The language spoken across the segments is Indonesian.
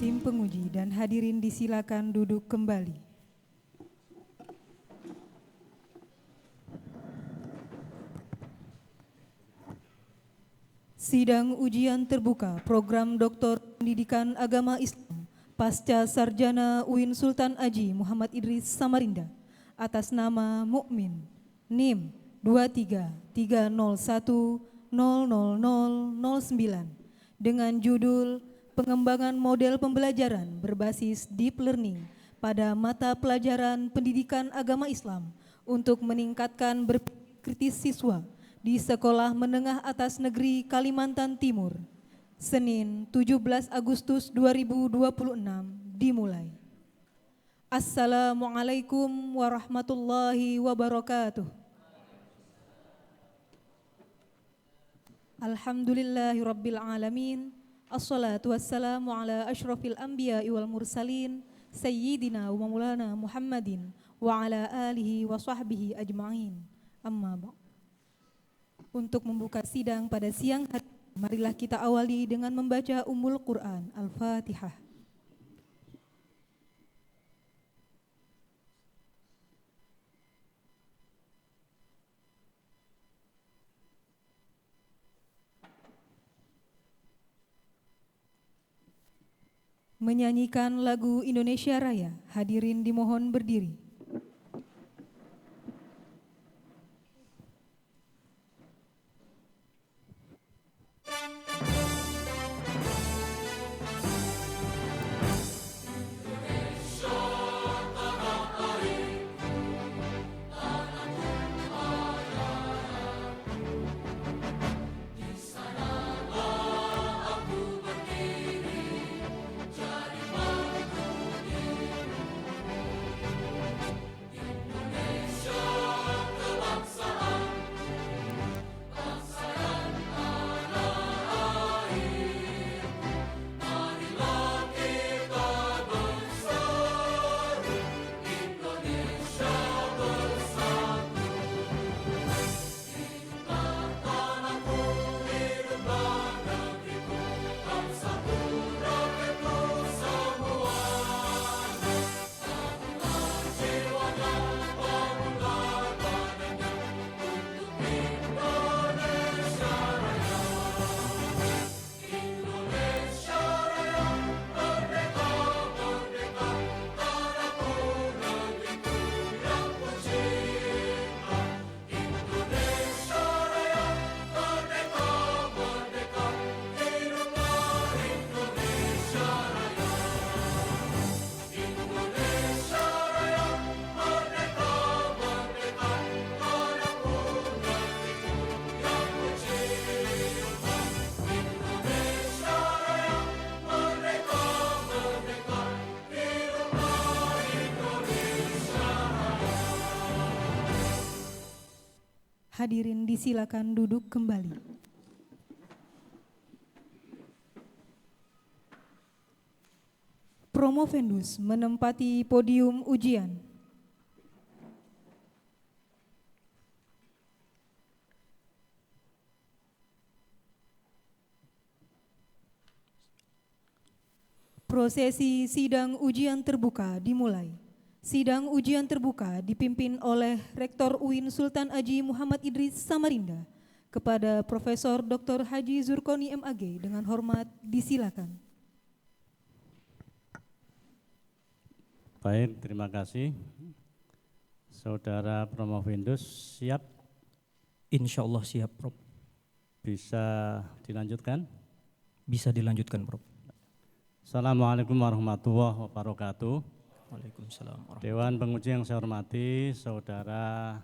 Tim penguji dan hadirin disilakan duduk kembali. Sidang ujian terbuka program Doktor Pendidikan Agama Islam Pasca Sarjana UIN Sultan Haji Muhammad Idris Samarinda atas nama Mukmin NIM 2330100009 dengan judul Pengembangan Model Pembelajaran Berbasis Deep Learning pada mata pelajaran Pendidikan Agama Islam untuk meningkatkan berpikir kritis siswa di Sekolah Menengah Atas Negeri Kalimantan Timur, Senin 17 Agustus 2026 dimulai. Assalamualaikum warahmatullahi wabarakatuh. Alhamdulillahirabbil alamin. Assalatu wassalamu ala asyrafil anbiya'i wal mursalin sayyidina wa maulana Muhammadin wa ala alihi wa sahbihi ajma'in. Amma ba'd. Untuk membuka sidang pada siang hari, marilah kita awali dengan membaca Ummul Quran Al-Fatihah. Menyanyikan lagu Indonesia Raya, hadirin dimohon berdiri. Hadirin disilakan duduk kembali. Promovendus menempati podium ujian. Prosesi sidang ujian terbuka dimulai. Sidang ujian terbuka dipimpin oleh Rektor UIN Sultan Haji Muhammad Idris Samarinda kepada Profesor Dr. Haji Zurkoni MAG dengan hormat disilakan. Baik, terima kasih. Saudara Promovendus siap? Insya Allah siap, Prof. Bisa dilanjutkan? Bisa dilanjutkan, Prof. Assalamualaikum warahmatullahi wabarakatuh. Waalaikumsalam. Dewan Penguji yang saya hormati, Saudara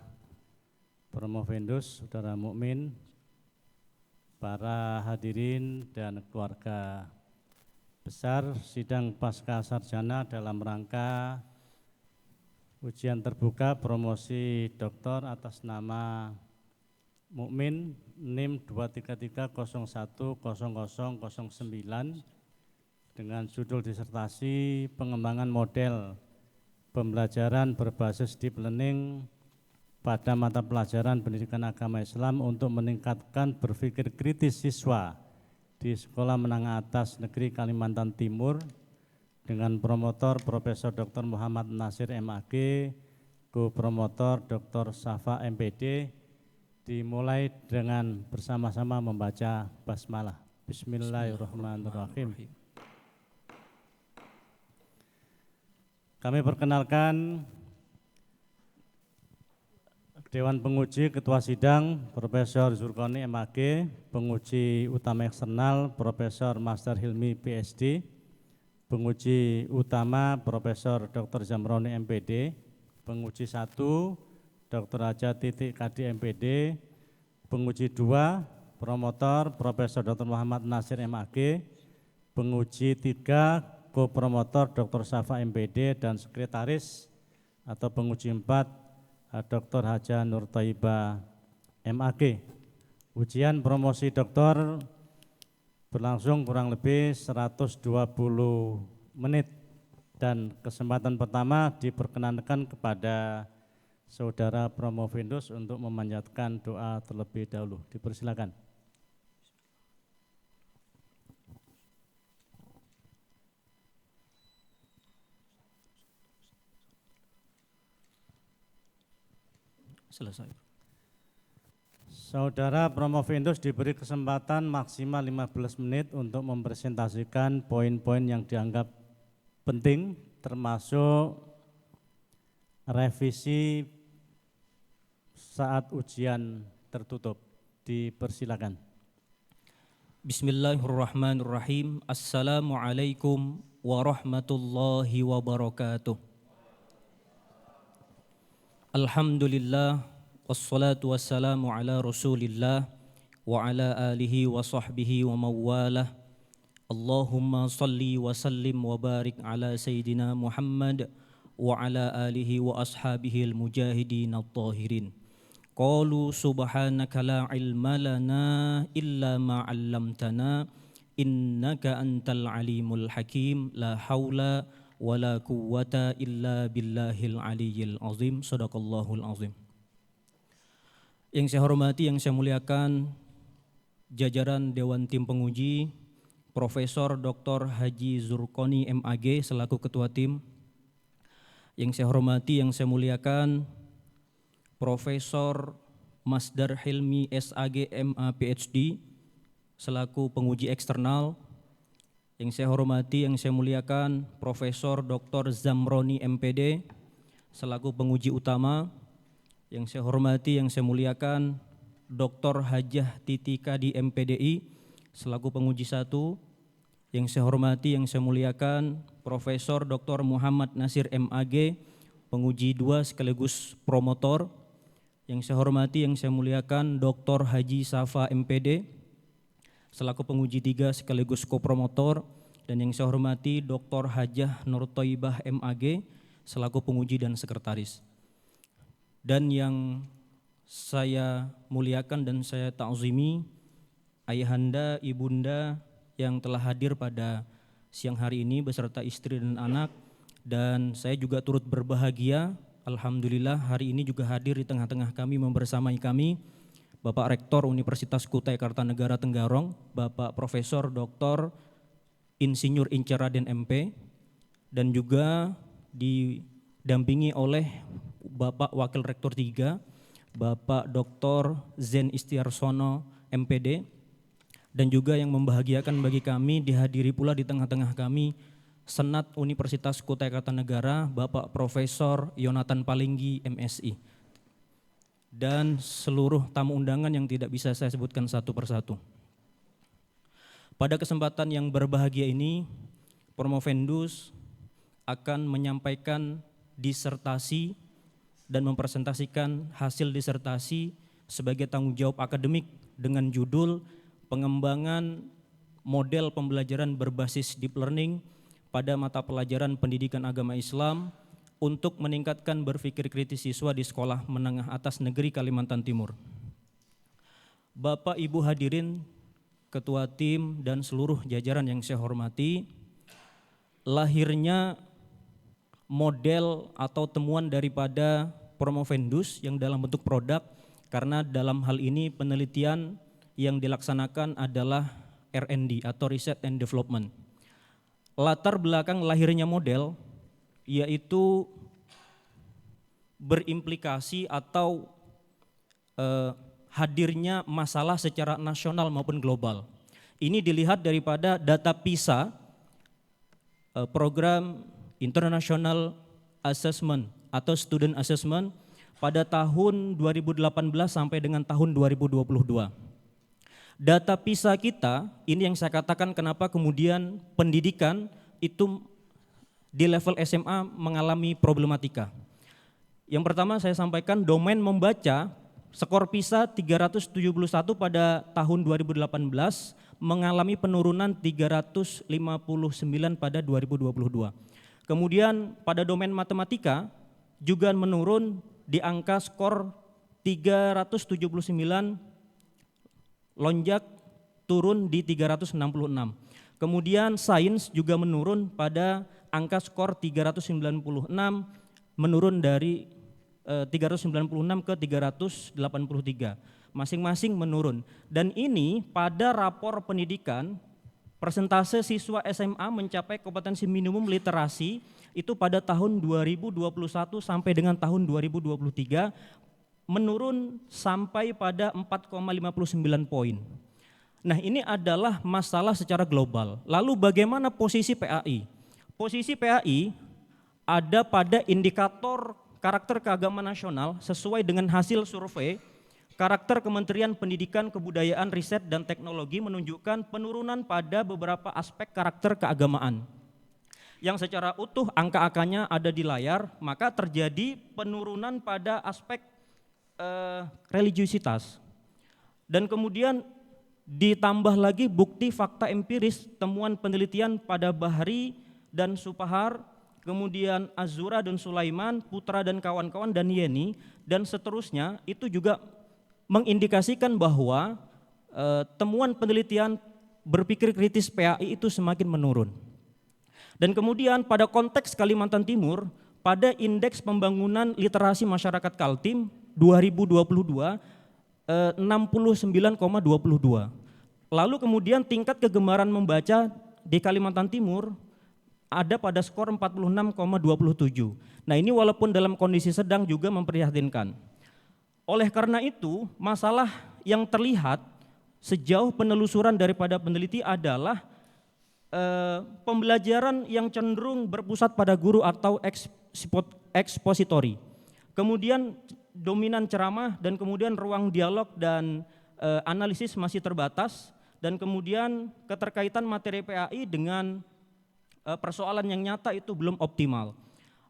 Promovendus, Saudara Mukmin, para hadirin dan keluarga besar sidang pasca sarjana dalam rangka ujian terbuka promosi doktor atas nama Mukmin NIM 233010009 dengan judul disertasi Pengembangan Model Pembelajaran Berbasis Deep Learning pada mata pelajaran Pendidikan Agama Islam untuk meningkatkan berpikir kritis siswa di Sekolah Menengah Atas Negeri Kalimantan Timur, dengan promotor Profesor Dr. Muhammad Nasir MAG, co-promotor Dr. Safa MPD, dimulai dengan bersama-sama membaca basmalah. Bismillahirrahmanirrahim. Kami perkenalkan Dewan Penguji Ketua Sidang Profesor Zurkoni MAG, Penguji Utama Eksternal Profesor Master Hilmi PSD, Penguji Utama Profesor Dr. Zamroni MPD, Penguji 1 Dr. Haja Titik KD MPD, Penguji 2 Promotor Profesor Dr. Muhammad Nasir MAG, Penguji 3 Co-Promotor Dr. Safa MPD dan Sekretaris atau Penguji 4 Dr. Haja Nur Thaibah MAG. Ujian promosi doktor berlangsung kurang lebih 120 menit dan kesempatan pertama diperkenankan kepada Saudara Promovendus untuk memanjatkan doa terlebih dahulu. Dipersilakan. Selesai. Saudara Promovendus diberi kesempatan maksimal 15 menit untuk mempresentasikan poin-poin yang dianggap penting, termasuk revisi saat ujian tertutup. Dipersilakan. Bismillahirrahmanirrahim. Assalamualaikum warahmatullahi wabarakatuh. Alhamdulillah, wassalatu wassalamu ala rasulillah wa ala alihi wa sahbihi wa mawalah. Allahumma salli wa sallim wa barik ala Sayyidina Muhammad wa ala alihi wa ashabihi al-mujahidin at-tahirin. Qalu subhanaka la ilma lana illa ma 'allamtana innaka antal alimul hakim. La haula wala quwwata illa billahil aliyyil azim. Shadaqallahul azim. Yang saya hormati, yang saya muliakan jajaran Dewan Tim Penguji, Profesor Dr. Haji Zurkoni MAG selaku Ketua Tim. Yang saya hormati, yang saya muliakan Profesor Masdar Hilmi SAG MA PhD selaku penguji eksternal. Yang saya hormati, yang saya muliakan Profesor Dr. Zamroni MPD selaku penguji utama. Yang saya hormati, yang saya muliakan Dr. Hajah Titika di MPDI selaku penguji 1. Yang saya hormati, yang saya muliakan Profesor Dr. Muhammad Nasir MAG, penguji 2 sekaligus promotor. Yang saya hormati, yang saya muliakan Dr. Haji Safa MPD selaku penguji 3 sekaligus kopromotor, dan yang saya hormati Dr. Hajah Nur Thaibah MAG selaku penguji dan sekretaris. Dan yang saya muliakan dan saya ta'zimi ayahanda, ibunda yang telah hadir pada siang hari ini beserta istri dan anak, dan saya juga turut berbahagia, alhamdulillah hari ini juga hadir di tengah-tengah kami membersamai kami Bapak Rektor Universitas Kutai Kartanegara Tenggarong, Bapak Profesor Dr. Insinyur Inca Raden MP, dan juga didampingi oleh Bapak Wakil Rektor 3, Bapak Dr. Zen Istiarsono MPD, dan juga yang membahagiakan bagi kami dihadiri pula di tengah-tengah kami Senat Universitas Kutai Kartanegara, Bapak Profesor Yonatan Palinggi MSI. Dan seluruh tamu undangan yang tidak bisa saya sebutkan satu persatu. Pada kesempatan yang berbahagia ini, Promovendus akan menyampaikan disertasi dan mempresentasikan hasil disertasi sebagai tanggung jawab akademik dengan judul Pengembangan Model Pembelajaran Berbasis Deep Learning pada mata pelajaran Pendidikan Agama Islam untuk meningkatkan berpikir kritis siswa di Sekolah Menengah Atas Negeri Kalimantan Timur. Bapak Ibu hadirin, Ketua Tim dan seluruh jajaran yang saya hormati, lahirnya model atau temuan daripada Promovendus yang dalam bentuk produk, karena dalam hal ini penelitian yang dilaksanakan adalah R&D atau Research and Development. latar belakang lahirnya model yaitu berimplikasi atau hadirnya masalah secara nasional maupun global. Ini dilihat daripada data PISA, program International Assessment atau Student Assessment pada tahun 2018 sampai dengan tahun 2022. Data PISA kita, ini yang saya katakan kenapa kemudian pendidikan itu di level SMA mengalami problematika. Yang pertama saya sampaikan domain membaca, skor PISA 371 pada tahun 2018 mengalami penurunan 359 pada 2022. Kemudian pada domain matematika juga menurun di angka skor 379, lonjak turun di 366. Kemudian sains juga menurun pada angka skor 396, menurun dari 396 ke 383. Masing-masing menurun. Dan ini pada rapor pendidikan, persentase siswa SMA mencapai kompetensi minimum literasi itu pada tahun 2021 sampai dengan tahun 2023 menurun sampai pada 4,59 poin. Nah, ini adalah masalah secara global. Lalu bagaimana posisi PAI? Posisi PAI ada pada indikator karakter keagamaan nasional sesuai dengan hasil survei karakter Kementerian Pendidikan, Kebudayaan, Riset, dan Teknologi menunjukkan penurunan pada beberapa aspek karakter keagamaan. Yang secara utuh angka-angkanya ada di layar, maka terjadi penurunan pada aspek religiusitas. Dan kemudian ditambah lagi bukti fakta empiris temuan penelitian pada Bahri dan Supahar, kemudian Azura dan Sulaiman, Putra dan kawan-kawan, dan Yeni, dan seterusnya itu juga mengindikasikan bahwa temuan penelitian berpikir kritis PAI itu semakin menurun. Dan kemudian pada konteks Kalimantan Timur, pada indeks pembangunan literasi masyarakat Kaltim 2022 69,22. Lalu kemudian tingkat kegemaran membaca di Kalimantan Timur ada pada skor 46,27. Nah, ini walaupun dalam kondisi sedang juga memprihatinkan. Oleh karena itu, masalah yang terlihat sejauh penelusuran daripada peneliti adalah pembelajaran yang cenderung berpusat pada guru atau ekspositori. Kemudian dominan ceramah dan kemudian ruang dialog dan analisis masih terbatas, dan kemudian keterkaitan materi PAI dengan persoalan yang nyata itu belum optimal.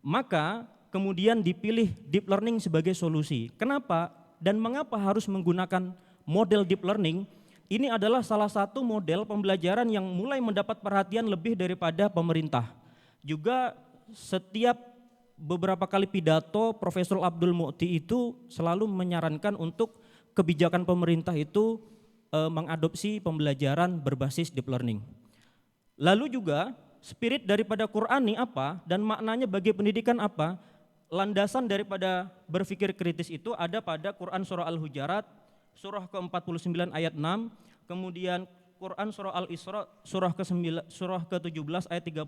Maka kemudian dipilih deep learning sebagai solusi. Kenapa dan mengapa harus menggunakan model deep learning? Ini adalah salah satu model pembelajaran yang mulai mendapat perhatian lebih daripada pemerintah. Juga setiap beberapa kali pidato Profesor Abdul Mu'ti itu selalu menyarankan untuk kebijakan pemerintah itu mengadopsi pembelajaran berbasis deep learning. Lalu juga spirit daripada Quran ini apa dan maknanya bagi pendidikan apa? Landasan daripada berpikir kritis itu ada pada Quran surah Al-Hujarat, surah ke-49 ayat 6, kemudian Quran surah Al-Isra surah ke-17 ayat 36,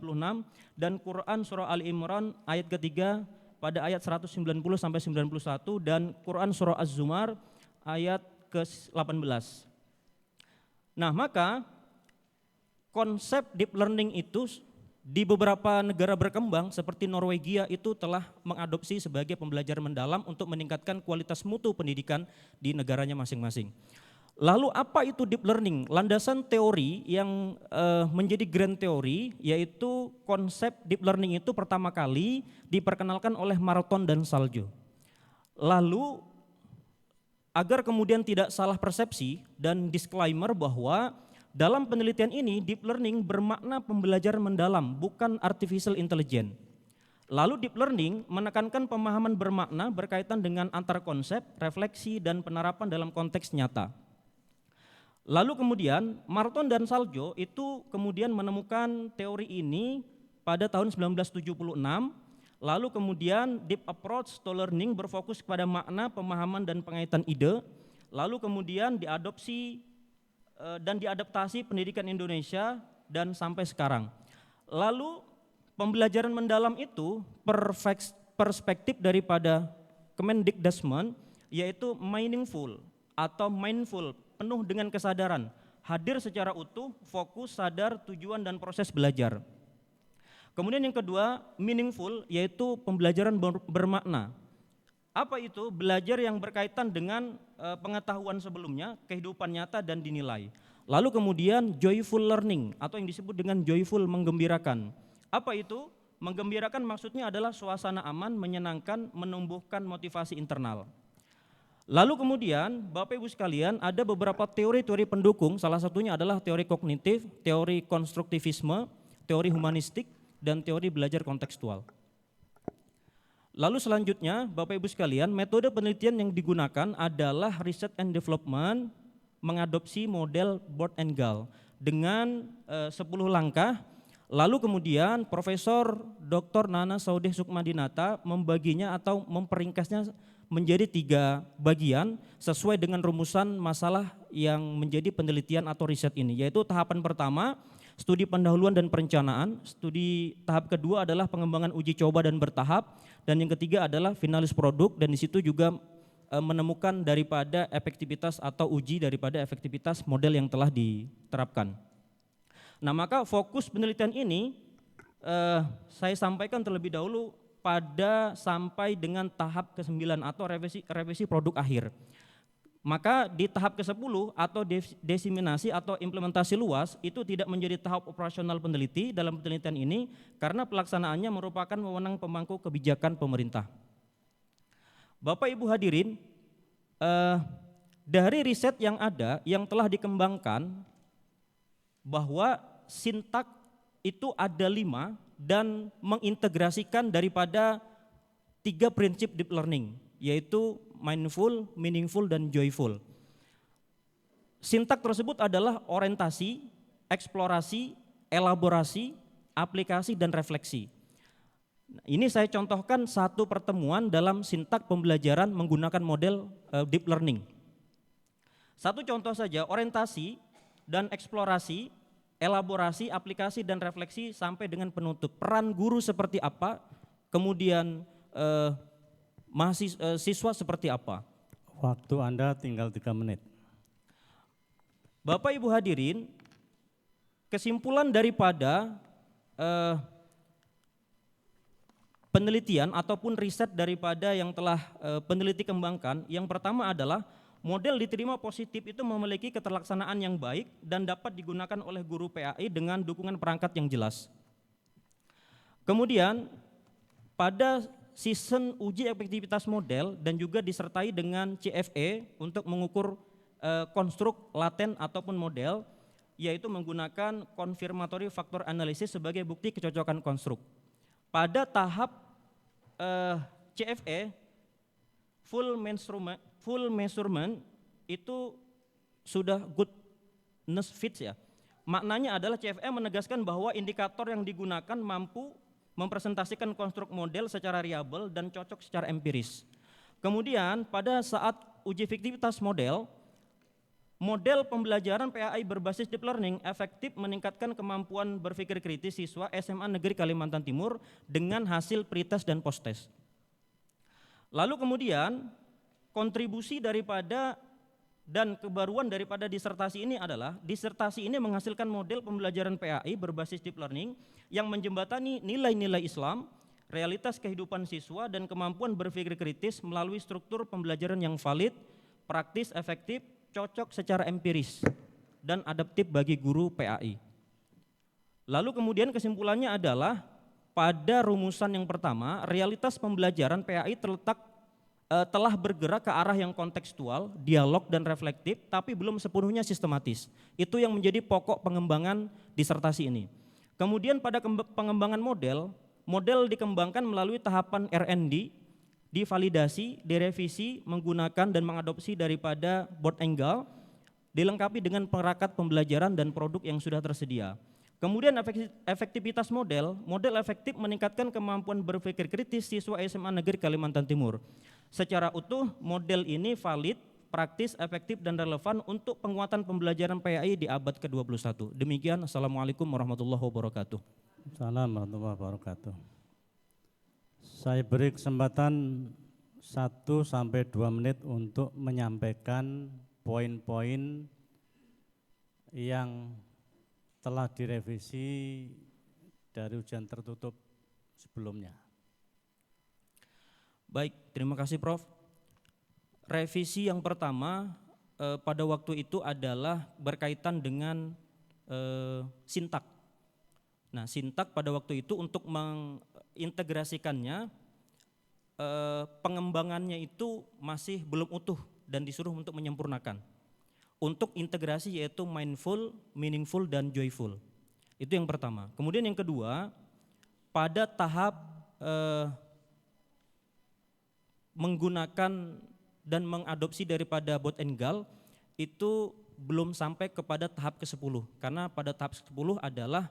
dan Quran surah Al-Imran ayat ketiga pada ayat 190 sampai 91, dan Quran surah Az-Zumar ayat ke-18. Nah, maka konsep deep learning itu di beberapa negara berkembang seperti Norwegia itu telah mengadopsi sebagai pembelajaran mendalam untuk meningkatkan kualitas mutu pendidikan di negaranya masing-masing. Lalu apa itu deep learning? Landasan teori yang menjadi grand teori yaitu konsep deep learning itu pertama kali diperkenalkan oleh Marton dan Saljo. Lalu agar kemudian tidak salah persepsi dan disclaimer bahwa dalam penelitian ini, deep learning bermakna pembelajaran mendalam, bukan artificial intelligence. Lalu deep learning menekankan pemahaman bermakna berkaitan dengan antar konsep, refleksi, dan penerapan dalam konteks nyata. Lalu kemudian Marton dan Saljo itu kemudian menemukan teori ini pada tahun 1976. Lalu kemudian deep approach to learning berfokus kepada makna, pemahaman, dan pengaitan ide. Lalu kemudian diadopsi dan diadaptasi pendidikan Indonesia dan sampai sekarang. Lalu pembelajaran mendalam itu perspektif daripada Kemendikbudrismen yaitu meaningful atau mindful, penuh dengan kesadaran, hadir secara utuh, fokus, sadar, tujuan dan proses belajar. Kemudian yang kedua, meaningful, yaitu pembelajaran bermakna. Apa itu? Belajar yang berkaitan dengan pengetahuan sebelumnya, kehidupan nyata dan dinilai. Lalu kemudian joyful learning atau yang disebut dengan joyful, menggembirakan. Apa itu? Menggembirakan maksudnya adalah suasana aman, menyenangkan, menumbuhkan motivasi internal. Lalu kemudian Bapak Ibu sekalian ada beberapa teori-teori pendukung, salah satunya adalah teori kognitif, teori konstruktivisme, teori humanistik, dan teori belajar kontekstual. Lalu selanjutnya Bapak Ibu sekalian, metode penelitian yang digunakan adalah research and development, mengadopsi model Board and Gall dengan 10 langkah. Lalu kemudian Profesor Dr. Nana Saudeh Sukmadinata membaginya atau memperingkasnya menjadi 3 bagian sesuai dengan rumusan masalah yang menjadi penelitian atau riset ini, yaitu tahapan pertama studi pendahuluan dan perencanaan, studi tahap kedua adalah pengembangan uji coba dan bertahap, dan yang ketiga adalah finalis produk, dan di situ juga menemukan daripada efektivitas atau uji daripada efektivitas model yang telah diterapkan. Nah, maka fokus penelitian ini saya sampaikan terlebih dahulu pada sampai dengan tahap ke-9 atau revisi produk akhir. Maka di tahap ke-10 atau diseminasi atau implementasi luas itu tidak menjadi tahap operasional peneliti dalam penelitian ini karena pelaksanaannya merupakan wewenang pemangku kebijakan pemerintah. Bapak Ibu hadirin, dari riset yang ada yang telah dikembangkan bahwa sintak itu ada 5 dan mengintegrasikan daripada 3 prinsip deep learning, yaitu mindful, meaningful, dan joyful. Sintak tersebut adalah orientasi, eksplorasi, elaborasi, aplikasi, dan refleksi. Ini saya contohkan satu pertemuan dalam sintak pembelajaran menggunakan model deep learning. Satu contoh saja, orientasi dan eksplorasi, elaborasi, aplikasi, dan refleksi sampai dengan penutup. Peran guru seperti apa, kemudian siswa seperti apa. Waktu Anda tinggal 3 menit. Bapak Ibu hadirin, kesimpulan daripada penelitian ataupun riset daripada yang telah peneliti kembangkan, yang pertama adalah model diterima positif itu memiliki keterlaksanaan yang baik dan dapat digunakan oleh guru PAI dengan dukungan perangkat yang jelas. Kemudian pada season uji efektivitas model dan juga disertai dengan CFE untuk mengukur konstruk laten ataupun model, yaitu menggunakan confirmatory factor analysis sebagai bukti kecocokan konstruk. Pada tahap CFE full measurement itu sudah goodness fits ya. Maknanya adalah CFE menegaskan bahwa indikator yang digunakan mampu mempresentasikan konstruk model secara reliable dan cocok secara empiris. Kemudian pada saat uji efektivitas model pembelajaran PAI berbasis deep learning efektif meningkatkan kemampuan berpikir kritis siswa SMA Negeri Kalimantan Timur dengan hasil pretest dan posttest. Lalu kemudian kontribusi daripada dan kebaruan daripada disertasi ini adalah disertasi ini menghasilkan model pembelajaran PAI berbasis deep learning yang menjembatani nilai-nilai Islam, realitas kehidupan siswa dan kemampuan berpikir kritis melalui struktur pembelajaran yang valid, praktis, efektif, cocok secara empiris dan adaptif bagi guru PAI. Lalu kemudian kesimpulannya adalah pada rumusan yang pertama, realitas pembelajaran PAI telah bergerak ke arah yang kontekstual, dialog dan reflektif, tapi belum sepenuhnya sistematis. Itu yang menjadi pokok pengembangan disertasi ini. Kemudian pada pengembangan model dikembangkan melalui tahapan R&D, divalidasi, direvisi, menggunakan dan mengadopsi daripada Board and Gall, dilengkapi dengan perangkat pembelajaran dan produk yang sudah tersedia. Kemudian efektivitas model efektif meningkatkan kemampuan berpikir kritis siswa SMA Negeri Kalimantan Timur. Secara utuh, model ini valid, praktis, efektif, dan relevan untuk penguatan pembelajaran PAI di abad ke-21. Demikian, Assalamualaikum warahmatullahi wabarakatuh. Assalamualaikum warahmatullahi wabarakatuh. Saya beri kesempatan 1 sampai 2 menit untuk menyampaikan poin-poin yang telah direvisi dari ujian tertutup sebelumnya. Baik, terima kasih Prof. Revisi yang pertama pada waktu itu adalah berkaitan dengan sintak. Nah, sintak pada waktu itu untuk mengintegrasikannya, pengembangannya itu masih belum utuh dan disuruh untuk menyempurnakan. Untuk integrasi yaitu mindful, meaningful, dan joyful. Itu yang pertama. Kemudian yang kedua, pada tahap menggunakan dan mengadopsi daripada bot and gal itu belum sampai kepada tahap ke-10. Karena pada tahap ke-10 adalah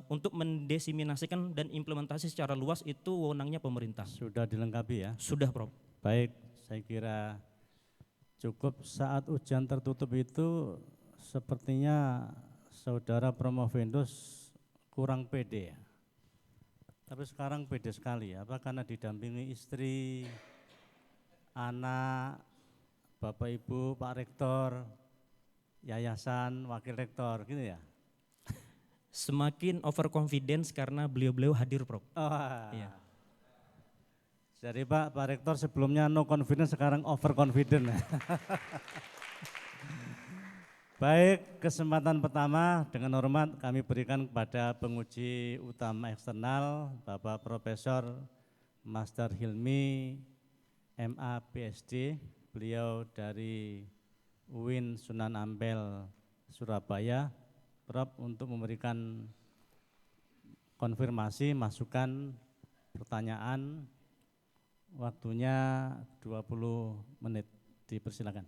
untuk mendesiminasikan dan implementasi secara luas itu wewenangnya pemerintah. Sudah dilengkapi ya? Sudah, Prof. Baik, saya kira cukup. Saat ujian tertutup itu sepertinya saudara Promovendus kurang pede ya. Tapi sekarang pede sekali ya, apa karena didampingi istri, anak, Bapak Ibu, Pak Rektor, yayasan, Wakil Rektor gitu ya? Semakin overconfidence karena beliau-beliau hadir, Prof. Iya. Jadi Pak Rektor sebelumnya no confidence, sekarang overconfident. Baik, kesempatan pertama dengan hormat kami berikan kepada penguji utama eksternal Bapak Profesor Master Hilmi MA PhD, beliau dari UIN Sunan Ampel Surabaya, Prof, untuk memberikan konfirmasi, masukan, pertanyaan. Waktunya 20 menit, dipersilakan.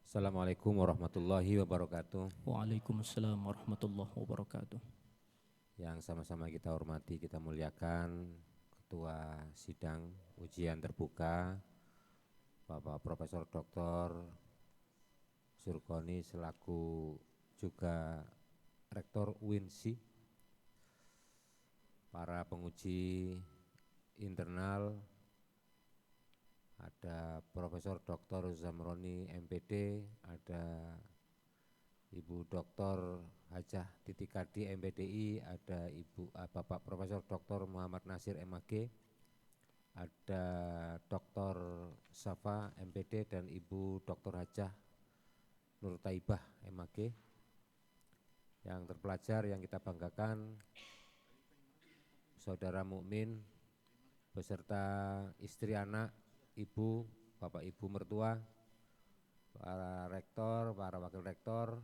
Assalamualaikum warahmatullahi wabarakatuh. Waalaikumsalam warahmatullahi wabarakatuh. Yang sama-sama kita hormati, kita muliakan Ketua Sidang Ujian Terbuka Bapak Profesor Dr. Surkoni selaku juga Rektor UINSI, para penguji internal, ada Profesor Dr. Zamroni MPD, ada Ibu Dr. Hajah Titikadi MPDI, ada Bapak Profesor Dr. Muhammad Nasir MAG, ada Dr. Safa MPD dan Ibu Dr. Hajah Nur Taibah MAG. Yang terpelajar yang kita banggakan, Saudara Mukmin beserta istri, anak, ibu, bapak ibu mertua, para rektor, para wakil rektor,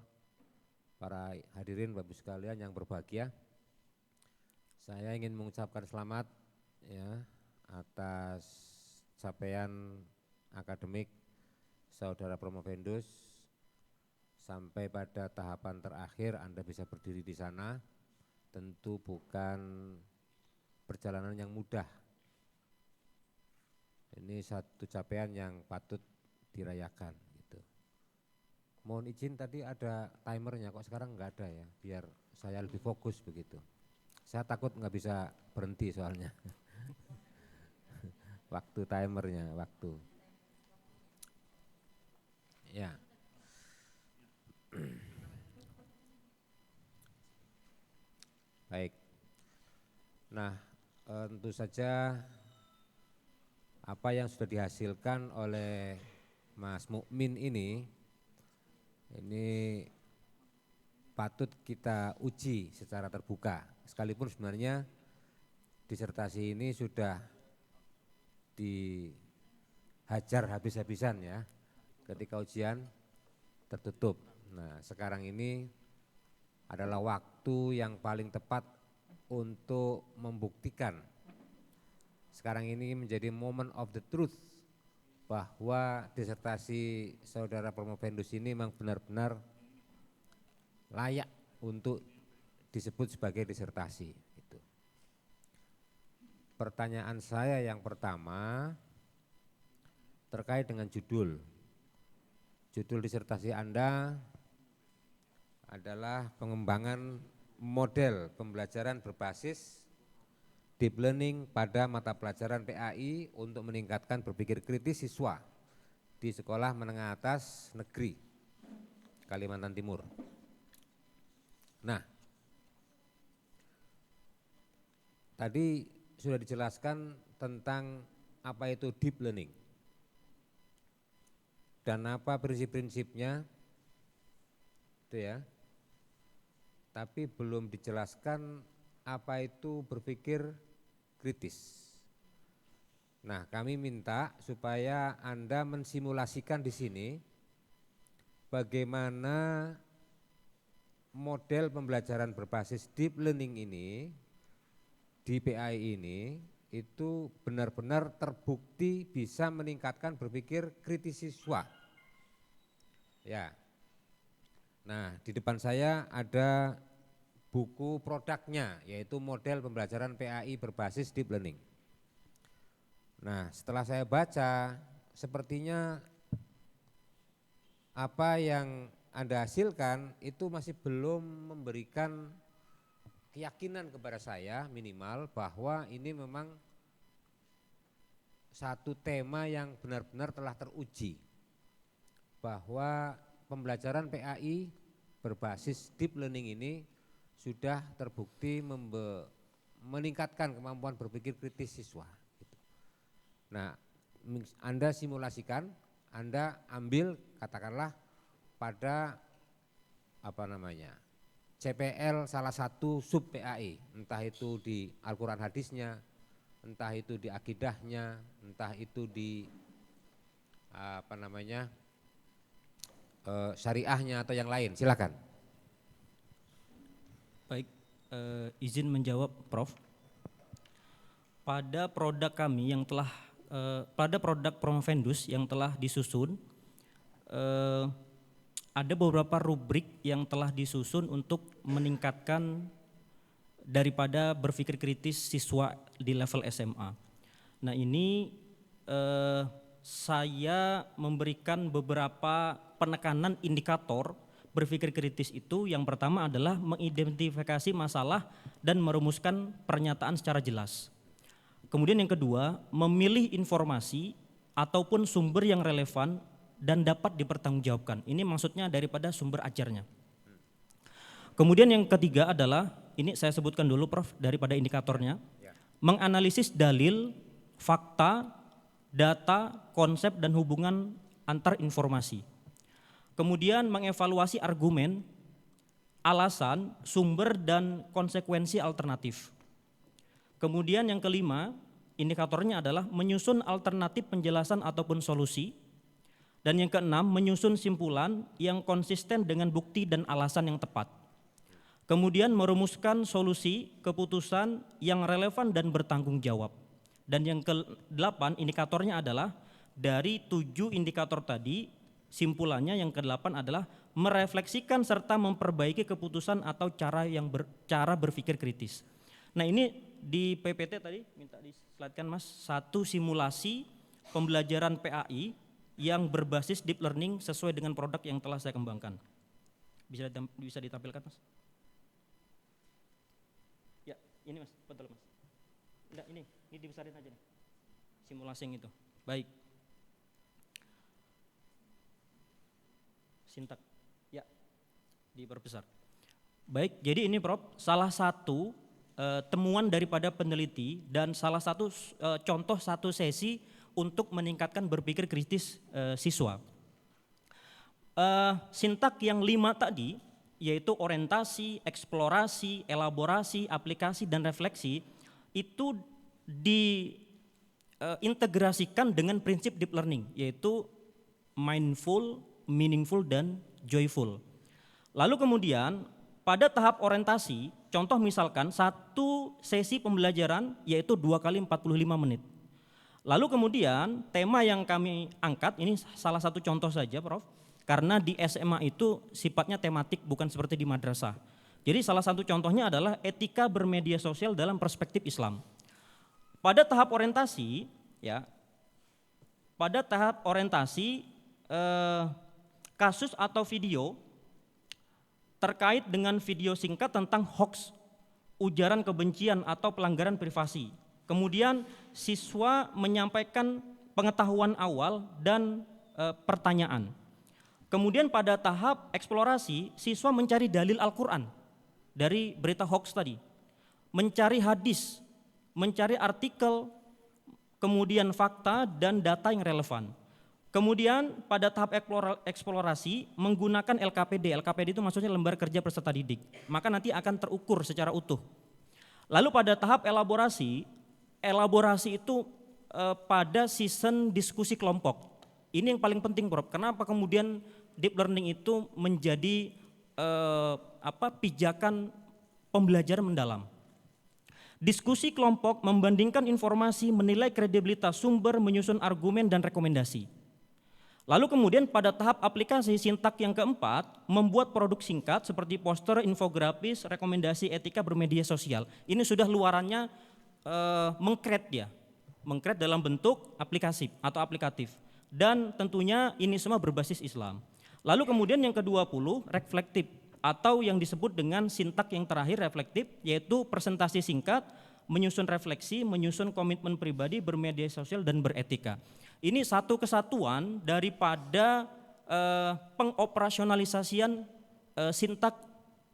para hadirin Bapak Ibu sekalian yang berbahagia. Saya ingin mengucapkan selamat ya atas capaian akademik Saudara Promovendus sampai pada tahapan terakhir Anda bisa berdiri di sana. Tentu bukan perjalanan yang mudah. Ini satu capaian yang patut dirayakan. Gitu. Mohon izin, tadi ada timernya, kok sekarang nggak ada ya, biar saya lebih fokus begitu. Saya takut nggak bisa berhenti soalnya. Waktu timernya, waktu. Ya. Baik. Nah, tentu saja apa yang sudah dihasilkan oleh Mas Mukmin ini patut kita uji secara terbuka. Sekalipun sebenarnya disertasi ini sudah dihajar habis-habisan ya ketika ujian tertutup. Nah, sekarang ini adalah waktu yang paling tepat untuk membuktikan. Sekarang ini menjadi moment of the truth bahwa disertasi Saudara Promovendus ini memang benar-benar layak untuk disebut sebagai disertasi. Gitu. Pertanyaan saya yang pertama terkait dengan judul. Judul disertasi Anda adalah pengembangan model pembelajaran berbasis deep learning pada mata pelajaran PAI untuk meningkatkan berpikir kritis siswa di sekolah menengah atas negeri Kalimantan Timur. Nah, tadi sudah dijelaskan tentang apa itu deep learning dan apa prinsip-prinsipnya, itu ya. Tapi belum dijelaskan apa itu berpikir kritis. Nah, kami minta supaya Anda mensimulasikan di sini bagaimana model pembelajaran berbasis deep learning ini di PAI ini itu benar-benar terbukti bisa meningkatkan berpikir kritis siswa. Ya. Nah, di depan saya ada buku produknya, yaitu model pembelajaran PAI berbasis deep learning. Nah, setelah saya baca, sepertinya apa yang Anda hasilkan itu masih belum memberikan keyakinan kepada saya minimal bahwa ini memang satu tema yang benar-benar telah teruji, bahwa pembelajaran PAI berbasis deep learning ini sudah terbukti meningkatkan kemampuan berpikir kritis siswa. Nah, Anda simulasikan, Anda ambil katakanlah pada CPL salah satu sub PAI, entah itu di Al-Quran hadisnya, entah itu di akidahnya, entah itu di syariahnya atau yang lain, silakan. Baik, izin menjawab Prof. Pada produk kami yang telah, pada produk Promovendus yang telah disusun, ada beberapa rubrik yang telah disusun untuk meningkatkan daripada berpikir kritis siswa di level SMA. Nah, ini saya memberikan beberapa penekanan indikator berpikir kritis itu. Yang pertama adalah mengidentifikasi masalah dan merumuskan pernyataan secara jelas. Kemudian yang kedua, memilih informasi ataupun sumber yang relevan dan dapat dipertanggungjawabkan. Ini maksudnya daripada sumber ajarnya. Kemudian yang ketiga adalah, ini saya sebutkan dulu Prof daripada indikatornya, menganalisis dalil, fakta, data, konsep dan hubungan antar informasi. Kemudian mengevaluasi argumen, alasan, sumber dan konsekuensi alternatif. Kemudian yang kelima, indikatornya adalah menyusun alternatif penjelasan ataupun solusi. Dan yang keenam, menyusun simpulan yang konsisten dengan bukti dan alasan yang tepat. Kemudian merumuskan solusi keputusan yang relevan dan bertanggung jawab. Dan yang ke-8 indikatornya adalah dari 7 indikator tadi, simpulannya yang ke-8 adalah merefleksikan serta memperbaiki keputusan atau cara berpikir kritis. Nah, ini di PPT tadi minta di-slide-kan Mas, satu simulasi pembelajaran PAI yang berbasis deep learning sesuai dengan produk yang telah saya kembangkan. Bisa ditampilkan Mas? Ya, ini Mas, betul Mas. Enggak, ini dibesarin aja nih. Simulasi yang itu. Baik. Sintak. Ya, diperbesar. Baik, jadi ini Prof, salah satu temuan daripada peneliti dan salah satu contoh satu sesi untuk meningkatkan berpikir kritis siswa. Sintak yang 5 tadi, yaitu orientasi, eksplorasi, elaborasi, aplikasi, dan refleksi, itu diintegrasikan dengan prinsip deep learning, yaitu mindful, meaningful, dan joyful. Lalu kemudian pada tahap orientasi, contoh misalkan satu sesi pembelajaran yaitu 2 kali 45 menit. Lalu kemudian tema yang kami angkat, ini salah satu contoh saja Prof, karena di SMA itu sifatnya tematik bukan seperti di madrasah. Jadi salah satu contohnya adalah etika bermedia sosial dalam perspektif Islam. Pada tahap orientasi, kasus atau video terkait dengan video singkat tentang hoax, ujaran kebencian atau pelanggaran privasi. Kemudian siswa menyampaikan pengetahuan awal dan pertanyaan. Kemudian pada tahap eksplorasi, siswa mencari dalil Al-Quran dari berita hoax tadi, mencari hadis, mencari artikel, kemudian fakta dan data yang relevan. Kemudian pada tahap eksplorasi menggunakan LKPD. LKPD itu maksudnya lembar kerja peserta didik. Maka nanti akan terukur secara utuh. Lalu pada tahap elaborasi itu pada season diskusi kelompok. Ini yang paling penting, Prof. Kenapa kemudian deep learning itu menjadi pijakan pembelajaran mendalam? Diskusi kelompok membandingkan informasi, menilai kredibilitas sumber, menyusun argumen dan rekomendasi. Lalu kemudian pada tahap aplikasi sintak yang keempat, membuat produk singkat seperti poster, infografis, rekomendasi etika bermedia sosial. Ini sudah luarannya mengkret dalam bentuk aplikasi atau aplikatif. Dan tentunya ini semua berbasis Islam. Lalu kemudian yang ke-20, reflektif atau yang disebut dengan sintak yang terakhir reflektif, yaitu presentasi singkat, menyusun refleksi, menyusun komitmen pribadi, bermedia sosial dan beretika. Ini satu kesatuan daripada pengoperasionalisasian sintak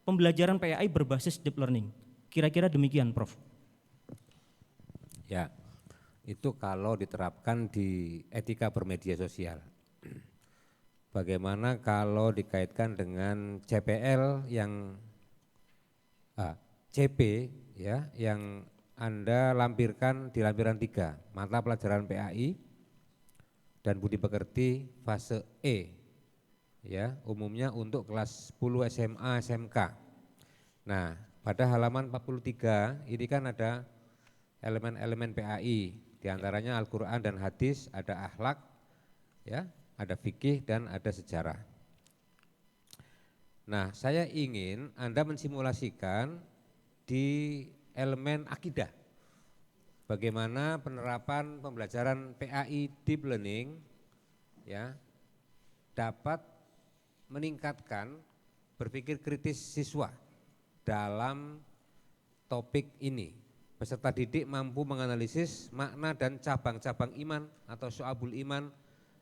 pembelajaran PAI berbasis deep learning. Kira-kira demikian, Prof. Ya, itu kalau diterapkan di etika bermedia sosial. Bagaimana kalau dikaitkan dengan CPL yang CP ya, yang Anda lampirkan di lampiran 3, mata pelajaran PAI dan budi pekerti fase E, ya, umumnya untuk kelas 10 SMA SMK. Nah, pada halaman 43 ini kan ada elemen-elemen PAI, diantaranya Al-Quran dan hadis, ada akhlak, ya, ada fikih dan ada sejarah. Nah, saya ingin Anda mensimulasikan di elemen akidah. Bagaimana penerapan pembelajaran PAI deep learning ya dapat meningkatkan berpikir kritis siswa dalam topik ini. Peserta didik mampu menganalisis makna dan cabang-cabang iman atau syu'abul iman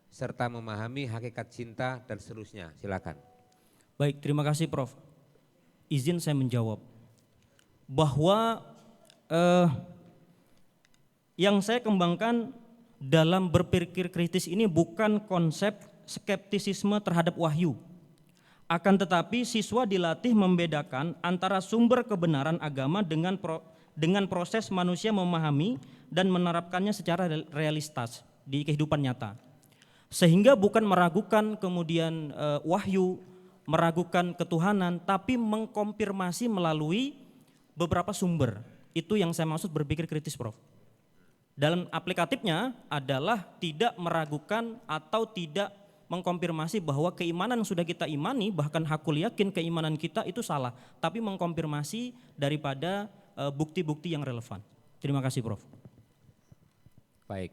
serta memahami hakikat cinta dan seterusnya. Silakan. Baik, terima kasih, Prof. Izin saya menjawab bahwa yang saya kembangkan dalam berpikir kritis ini bukan konsep skeptisisme terhadap wahyu. Akan tetapi siswa dilatih membedakan antara sumber kebenaran agama dengan proses manusia memahami dan menerapkannya secara realistas di kehidupan nyata. Sehingga bukan meragukan kemudian wahyu, meragukan ketuhanan, tapi mengkonfirmasi melalui beberapa sumber. Itu yang saya maksud berpikir kritis, Prof. Dalam aplikatifnya adalah tidak meragukan atau tidak mengkonfirmasi bahwa keimanan yang sudah kita imani, bahkan hakul yakin keimanan kita itu salah, tapi mengkonfirmasi daripada bukti-bukti yang relevan. Terima kasih, Prof. Baik.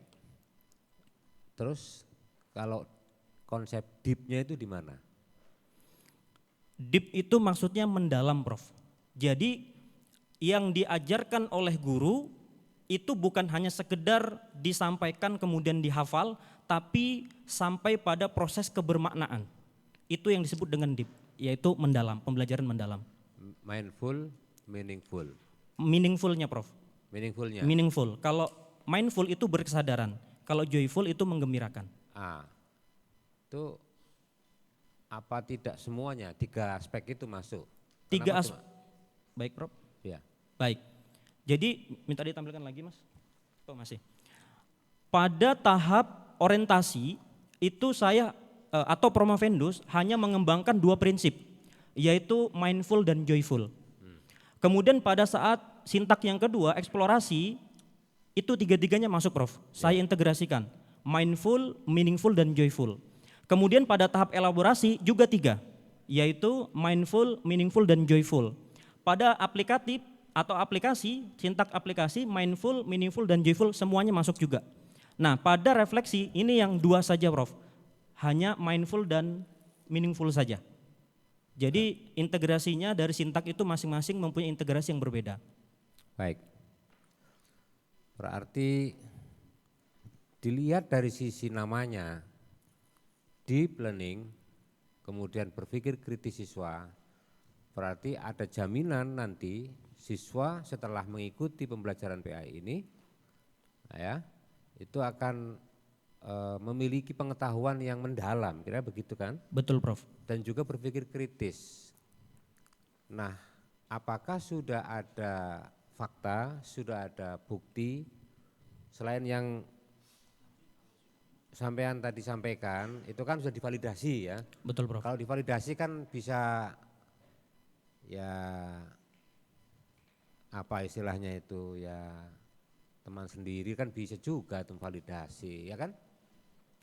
Terus kalau konsep deep-nya itu di mana? Deep itu maksudnya mendalam, Prof. Jadi yang diajarkan oleh guru itu bukan hanya sekedar disampaikan kemudian dihafal, tapi sampai pada proses kebermaknaan. Itu yang disebut dengan deep, yaitu mendalam, pembelajaran mendalam. Mindful, meaningful. Meaningfulnya, Prof. Meaningfulnya. Meaningful. Kalau mindful itu berkesadaran, kalau joyful itu menggembirakan. Itu apa tidak semuanya, 3 aspek itu masuk? 3 aspek. Baik, Prof. Ya. Baik. Jadi minta ditampilkan lagi, Mas. Oh, masih. Pada tahap orientasi itu saya atau Promovendus hanya mengembangkan 2 prinsip, yaitu mindful dan joyful. Kemudian pada saat sintak yang kedua, eksplorasi, itu 3-tiganya masuk, Prof. Saya integrasikan, mindful, meaningful dan joyful. Kemudian pada tahap elaborasi juga 3, yaitu mindful, meaningful dan joyful. Pada aplikatif atau aplikasi, sintak aplikasi, mindful, meaningful, dan joyful semuanya masuk juga. Nah, pada refleksi ini yang 2 saja, Prof. Hanya mindful dan meaningful saja. Jadi integrasinya dari sintak itu masing-masing mempunyai integrasi yang berbeda. Baik. Berarti dilihat dari sisi namanya, deep learning, kemudian berpikir kritis siswa, berarti ada jaminan nanti siswa setelah mengikuti pembelajaran PAI ini, ya, itu akan memiliki pengetahuan yang mendalam, kira begitu kan? Betul, Prof. Dan juga berpikir kritis. Nah, apakah sudah ada fakta, sudah ada bukti selain yang sampean tadi sampaikan, itu kan sudah divalidasi ya. Betul, Prof. Kalau divalidasi kan bisa ya apa istilahnya itu ya teman sendiri kan bisa juga itu validasi ya kan.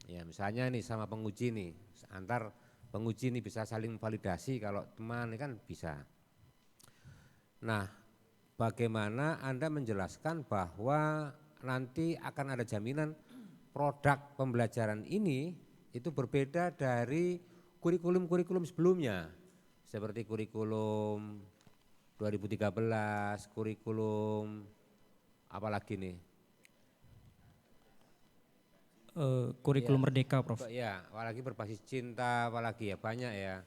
Ya misalnya nih sama penguji nih, antar penguji nih bisa saling validasi kalau teman ini kan bisa. Nah, bagaimana Anda menjelaskan bahwa nanti akan ada jaminan produk pembelajaran ini itu berbeda dari kurikulum-kurikulum sebelumnya. Seperti kurikulum 2013, kurikulum apalagi nih? Kurikulum Merdeka, Prof. Ya, apalagi berbasis cinta, apalagi ya banyak ya.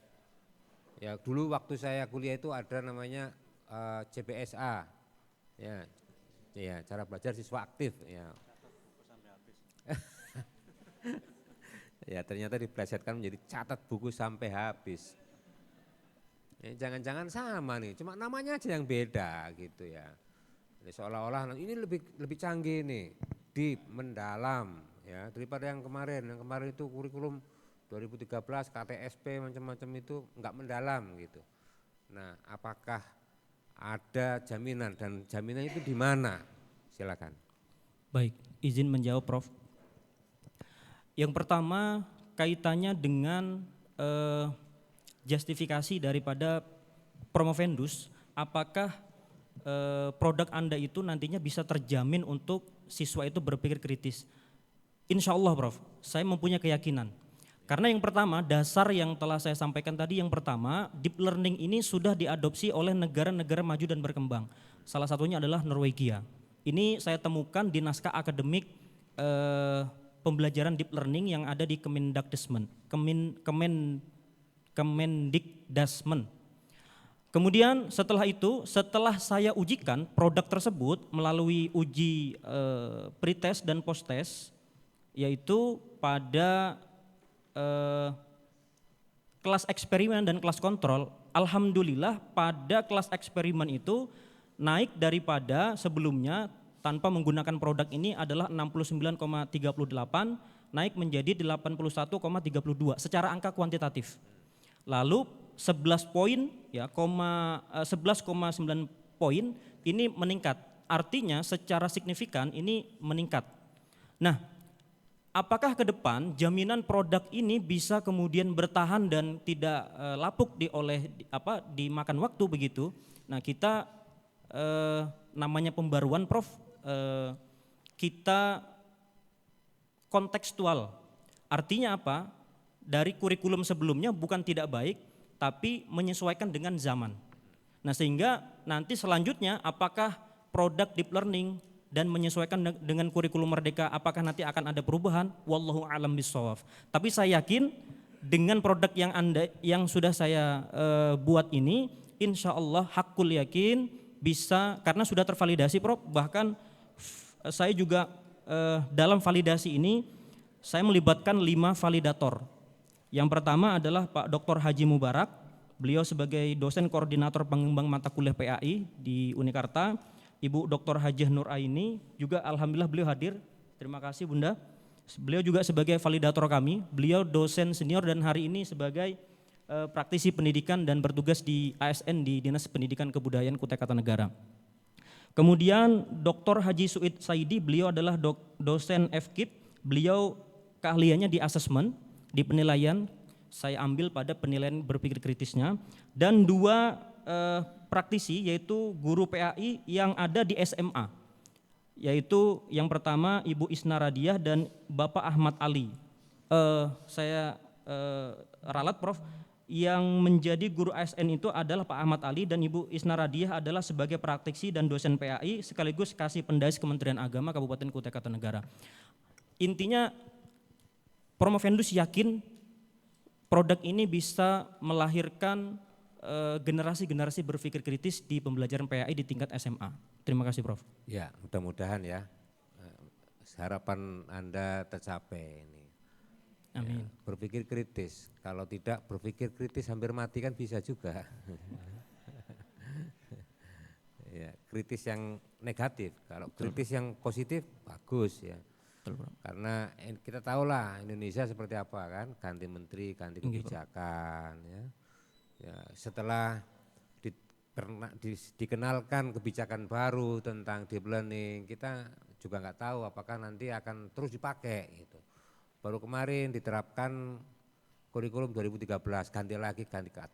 Ya dulu waktu saya kuliah itu ada namanya CBSA, ya cara belajar siswa aktif, ya. Ya ternyata diplesetkan menjadi catat buku sampai habis. Ya, jangan-jangan sama nih, cuma namanya aja yang beda gitu ya. Jadi seolah-olah ini lebih canggih nih, deep, mendalam. Ya, daripada yang kemarin itu kurikulum 2013 KTSP macam-macam itu enggak mendalam gitu. Nah, apakah ada jaminan dan jaminan itu di mana? Silakan. Baik, izin menjawab, Prof. Yang pertama kaitannya dengan justifikasi daripada Promovendus, apakah produk Anda itu nantinya bisa terjamin untuk siswa itu berpikir kritis. Insya Allah, Prof, saya mempunyai keyakinan. Karena yang pertama, dasar yang telah saya sampaikan tadi, yang pertama, deep learning ini sudah diadopsi oleh negara-negara maju dan berkembang. Salah satunya adalah Norwegia. Ini saya temukan di naskah akademik pembelajaran deep learning yang ada di Kemendikbudristek. Kemudian setelah itu, setelah saya ujikan produk tersebut melalui uji pretest dan posttest, yaitu pada kelas eksperimen dan kelas kontrol, alhamdulillah pada kelas eksperimen itu naik daripada sebelumnya tanpa menggunakan produk ini adalah 69,38 naik menjadi 81,32 secara angka kuantitatif. Lalu 11 poin ya, 11,9 poin ini meningkat. Artinya secara signifikan ini meningkat. Nah, apakah ke depan jaminan produk ini bisa kemudian bertahan dan tidak lapuk dimakan waktu begitu? Nah, kita namanya pembaruan, Prof, kita kontekstual. Artinya apa? Dari kurikulum sebelumnya bukan tidak baik, tapi menyesuaikan dengan zaman. Nah, sehingga nanti selanjutnya apakah produk deep learning dan menyesuaikan dengan kurikulum Merdeka, apakah nanti akan ada perubahan? Wallahu a'lam bishawab. Tapi saya yakin dengan produk yang sudah saya buat ini, insya Allah hakul yakin bisa, karena sudah tervalidasi, Prof. Bahkan saya juga dalam validasi ini saya melibatkan 5 validator. Yang pertama adalah Pak Dr. Haji Mubarak, beliau sebagai dosen koordinator pengembang mata kuliah PAI di Unikarta. Ibu Dr. Hajah Nur Aini juga alhamdulillah beliau hadir. Terima kasih Bunda. Beliau juga sebagai validator kami. Beliau dosen senior dan hari ini sebagai praktisi pendidikan dan bertugas di ASN di Dinas Pendidikan Kebudayaan Kutai Kartanegara. Kemudian Dr. Haji Suid Saidi, beliau adalah dosen FKIP. Beliau keahliannya di asesmen, di penilaian. Saya ambil pada penilaian berpikir kritisnya. Dan 2 praktisi yaitu guru PAI yang ada di SMA, yaitu yang pertama Ibu Isna Radiah dan Bapak Ahmad Ali. Saya ralat, Prof, Yang menjadi guru ASN itu adalah Pak Ahmad Ali dan Ibu Isna Radiah adalah sebagai praktisi dan dosen PAI sekaligus kasih pendais Kementerian Agama Kabupaten Kutai Kartanegara. Intinya Promovendus yakin produk ini bisa melahirkan generasi-generasi berpikir kritis di pembelajaran PAI di tingkat SMA. Terima kasih Prof. Ya, mudah-mudahan ya harapan Anda tercapai ini. Amin. Ya, berpikir kritis, kalau tidak berpikir kritis hampir mati kan bisa juga. Ya, kritis yang negatif, kalau kritis yang positif bagus ya. Karena kita tahulah Indonesia seperti apa kan, ganti menteri, ganti kebijakan ya. Ya, setelah dikenalkan kebijakan baru tentang deep learning, kita juga nggak tahu apakah nanti akan terus dipakai gitu. Baru kemarin diterapkan kurikulum 2013, ganti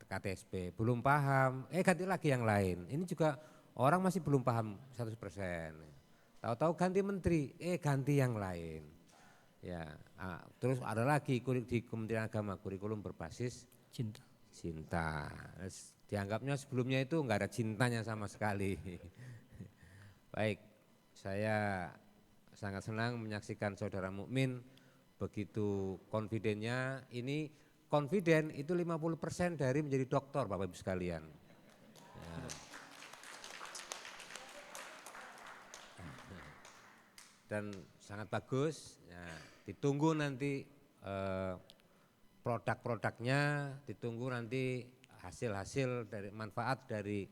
KTSP, belum paham, ganti lagi yang lain. Ini juga orang masih belum paham 100%. Tahu-tahu ganti menteri, ganti yang lain. Ya, terus ada lagi di Kementerian Agama kurikulum berbasis cinta. Dianggapnya sebelumnya itu enggak ada cintanya sama sekali. Baik, saya sangat senang menyaksikan saudara Mukmin begitu konfidennya. Ini confident itu 50% dari menjadi doktor Bapak Ibu sekalian. Ya. Dan sangat bagus, ya, ditunggu nanti produk-produknya, ditunggu nanti hasil-hasil dari manfaat dari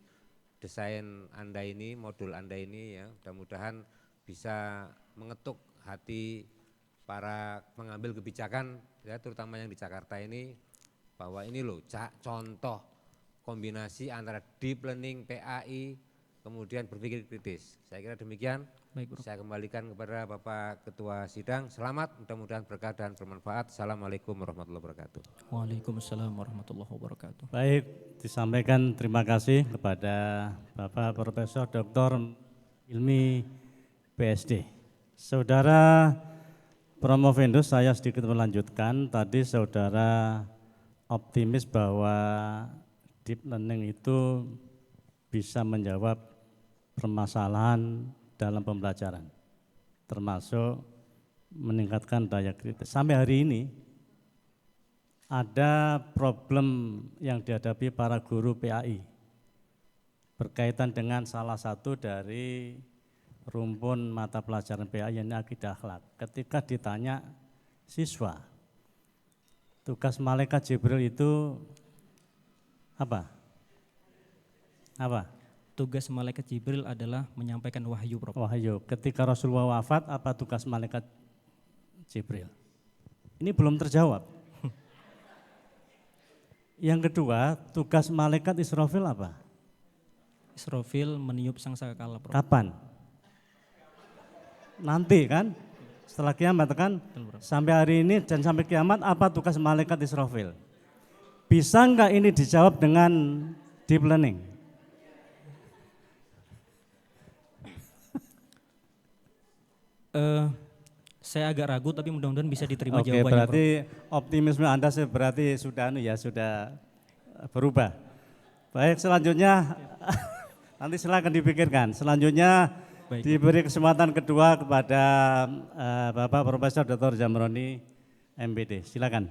desain Anda ini, modul Anda ini ya, mudah-mudahan bisa mengetuk hati para pengambil kebijakan ya, terutama yang di Jakarta ini, bahwa ini loh contoh kombinasi antara deep learning, PAI, kemudian berpikir kritis. Saya kira demikian. Baik, Bro. Saya kembalikan kepada Bapak Ketua Sidang. Selamat, mudah-mudahan berkah dan bermanfaat. Assalamualaikum warahmatullahi wabarakatuh. Waalaikumsalam warahmatullahi wabarakatuh. Baik, disampaikan terima kasih kepada Bapak Profesor Dr. Hilmi PSD. Saudara Promovendus, saya sedikit melanjutkan. Tadi saudara optimis bahwa deep learning itu bisa menjawab permasalahan dalam pembelajaran, termasuk meningkatkan daya kritis. Sampai hari ini ada problem yang dihadapi para guru PAI berkaitan dengan salah satu dari rumpun mata pelajaran PAI, yang akidah akhlak. Ketika ditanya siswa, tugas malaikat Jibril itu apa? Apa? Tugas malaikat Jibril adalah menyampaikan wahyu, Prof. Wahyu. Ketika Rasulullah wafat, apa tugas malaikat Jibril? Ini belum terjawab. Yang kedua, tugas malaikat Israfil apa? Israfil meniup sangkakala, Prof. Kapan? Nanti kan? Setelah kiamat kan? Sampai hari ini dan sampai kiamat, apa tugas malaikat Israfil? Bisa enggak ini dijawab dengan deep learning? Saya agak ragu, tapi mudah-mudahan bisa diterima Oke, jawabannya. berarti optimisme Anda berarti sudah berubah. Baik, selanjutnya nanti silakan dipikirkan. Selanjutnya Baik. diberi kesempatan kedua kepada Bapak Profesor Dr. Zamroni MPD. Silakan.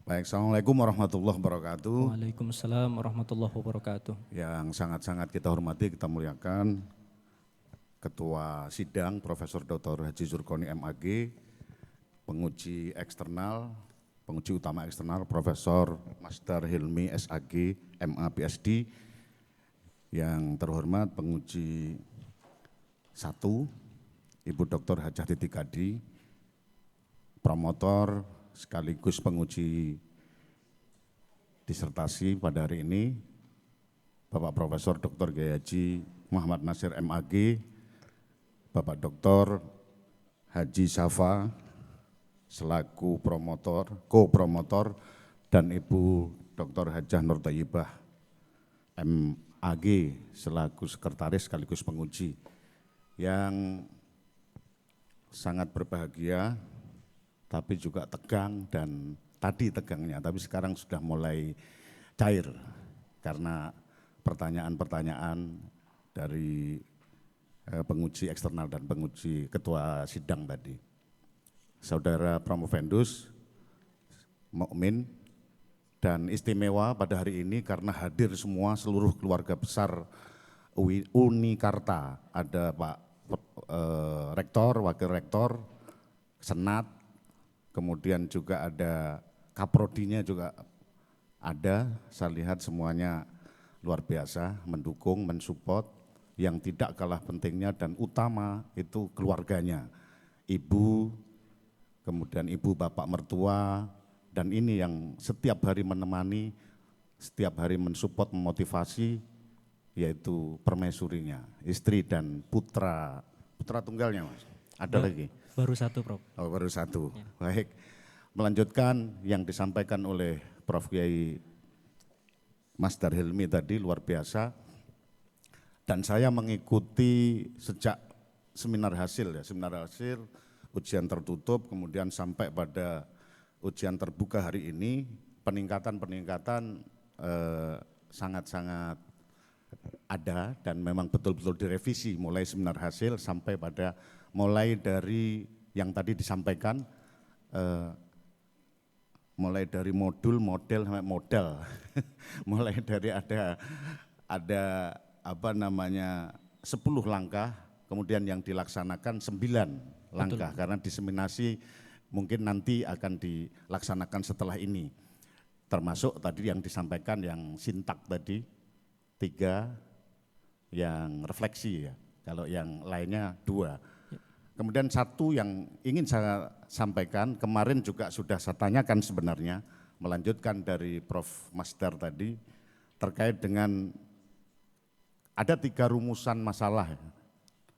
Baik, Assalamualaikum warahmatullahi wabarakatuh. Waalaikumsalam warahmatullahi wabarakatuh. Yang sangat-sangat kita hormati, kita muliakan Ketua Sidang Profesor Dr. Haji Zurkoni MAG, penguji eksternal, penguji utama eksternal Profesor Master Hilmi SAG MA PSD, yang terhormat penguji 1 Ibu Dr. Hajah Titi Kadi, promotor sekaligus penguji disertasi pada hari ini, Bapak Profesor Dr. Kiai Haji Muhammad Nasir MAG, Bapak Dr. Haji Safa selaku promotor, co-promotor, dan Ibu Dr. Hajah Nur Thayyibah MAG selaku sekretaris sekaligus penguji. Yang sangat berbahagia tapi juga tegang, dan tadi tegangnya, tapi sekarang sudah mulai cair karena pertanyaan-pertanyaan dari penguji eksternal dan penguji ketua sidang tadi. Saudara Promovendus Mukmin, dan istimewa pada hari ini karena hadir semua seluruh keluarga besar Unikarta. Ada Pak Rektor, Wakil Rektor, Senat, kemudian juga ada Kaprodinya juga ada. Saya lihat semuanya luar biasa, mendukung, mensupport. Yang tidak kalah pentingnya dan utama itu keluarganya, ibu, kemudian ibu bapak mertua, dan ini yang setiap hari menemani, setiap hari mensupport, memotivasi, yaitu permaisurinya, istri dan putra tunggalnya, Mas. Ada lagi? Baru satu, Prof. Oh, baru satu. Ya. Baik, melanjutkan yang disampaikan oleh Prof. Kiai Mas Dar Hilmi tadi luar biasa, dan saya mengikuti sejak seminar hasil, ujian tertutup, kemudian sampai pada ujian terbuka hari ini, peningkatan sangat-sangat ada dan memang betul-betul direvisi mulai seminar hasil sampai pada mulai dari yang tadi disampaikan, mulai dari modul, model sampai model, mulai dari ada 10 langkah, kemudian yang dilaksanakan 9 langkah. Betul. Karena diseminasi mungkin nanti akan dilaksanakan setelah ini, termasuk tadi yang disampaikan yang sintak tadi 3, yang refleksi ya, kalau yang lainnya 2. Kemudian 1 yang ingin saya sampaikan, kemarin juga sudah saya tanyakan sebenarnya, melanjutkan dari Prof. Masdar tadi, terkait dengan ada 3 rumusan masalah,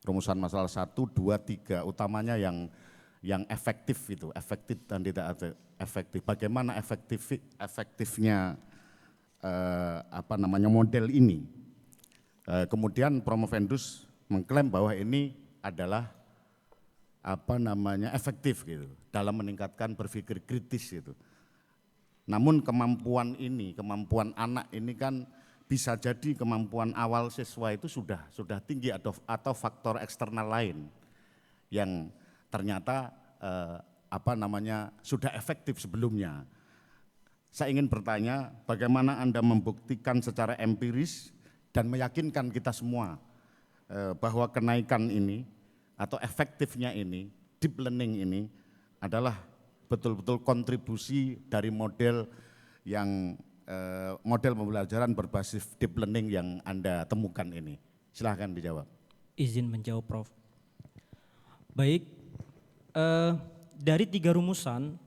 rumusan masalah 1, 2, 3, utamanya yang efektif itu, efektif dan tidak efektif. Bagaimana efektifnya model ini? Kemudian Promovendus mengklaim bahwa ini adalah efektif gitu dalam meningkatkan berpikir kritis gitu. Namun kemampuan anak ini kan bisa jadi kemampuan awal siswa itu sudah tinggi atau faktor eksternal lain yang ternyata sudah efektif sebelumnya. Saya ingin bertanya, bagaimana Anda membuktikan secara empiris dan meyakinkan kita semua bahwa kenaikan ini atau efektifnya ini, deep learning ini adalah betul-betul kontribusi dari model pembelajaran berbasis deep learning yang Anda temukan ini. Silahkan dijawab. Izin menjawab, Prof. Baik, dari 3 rumusan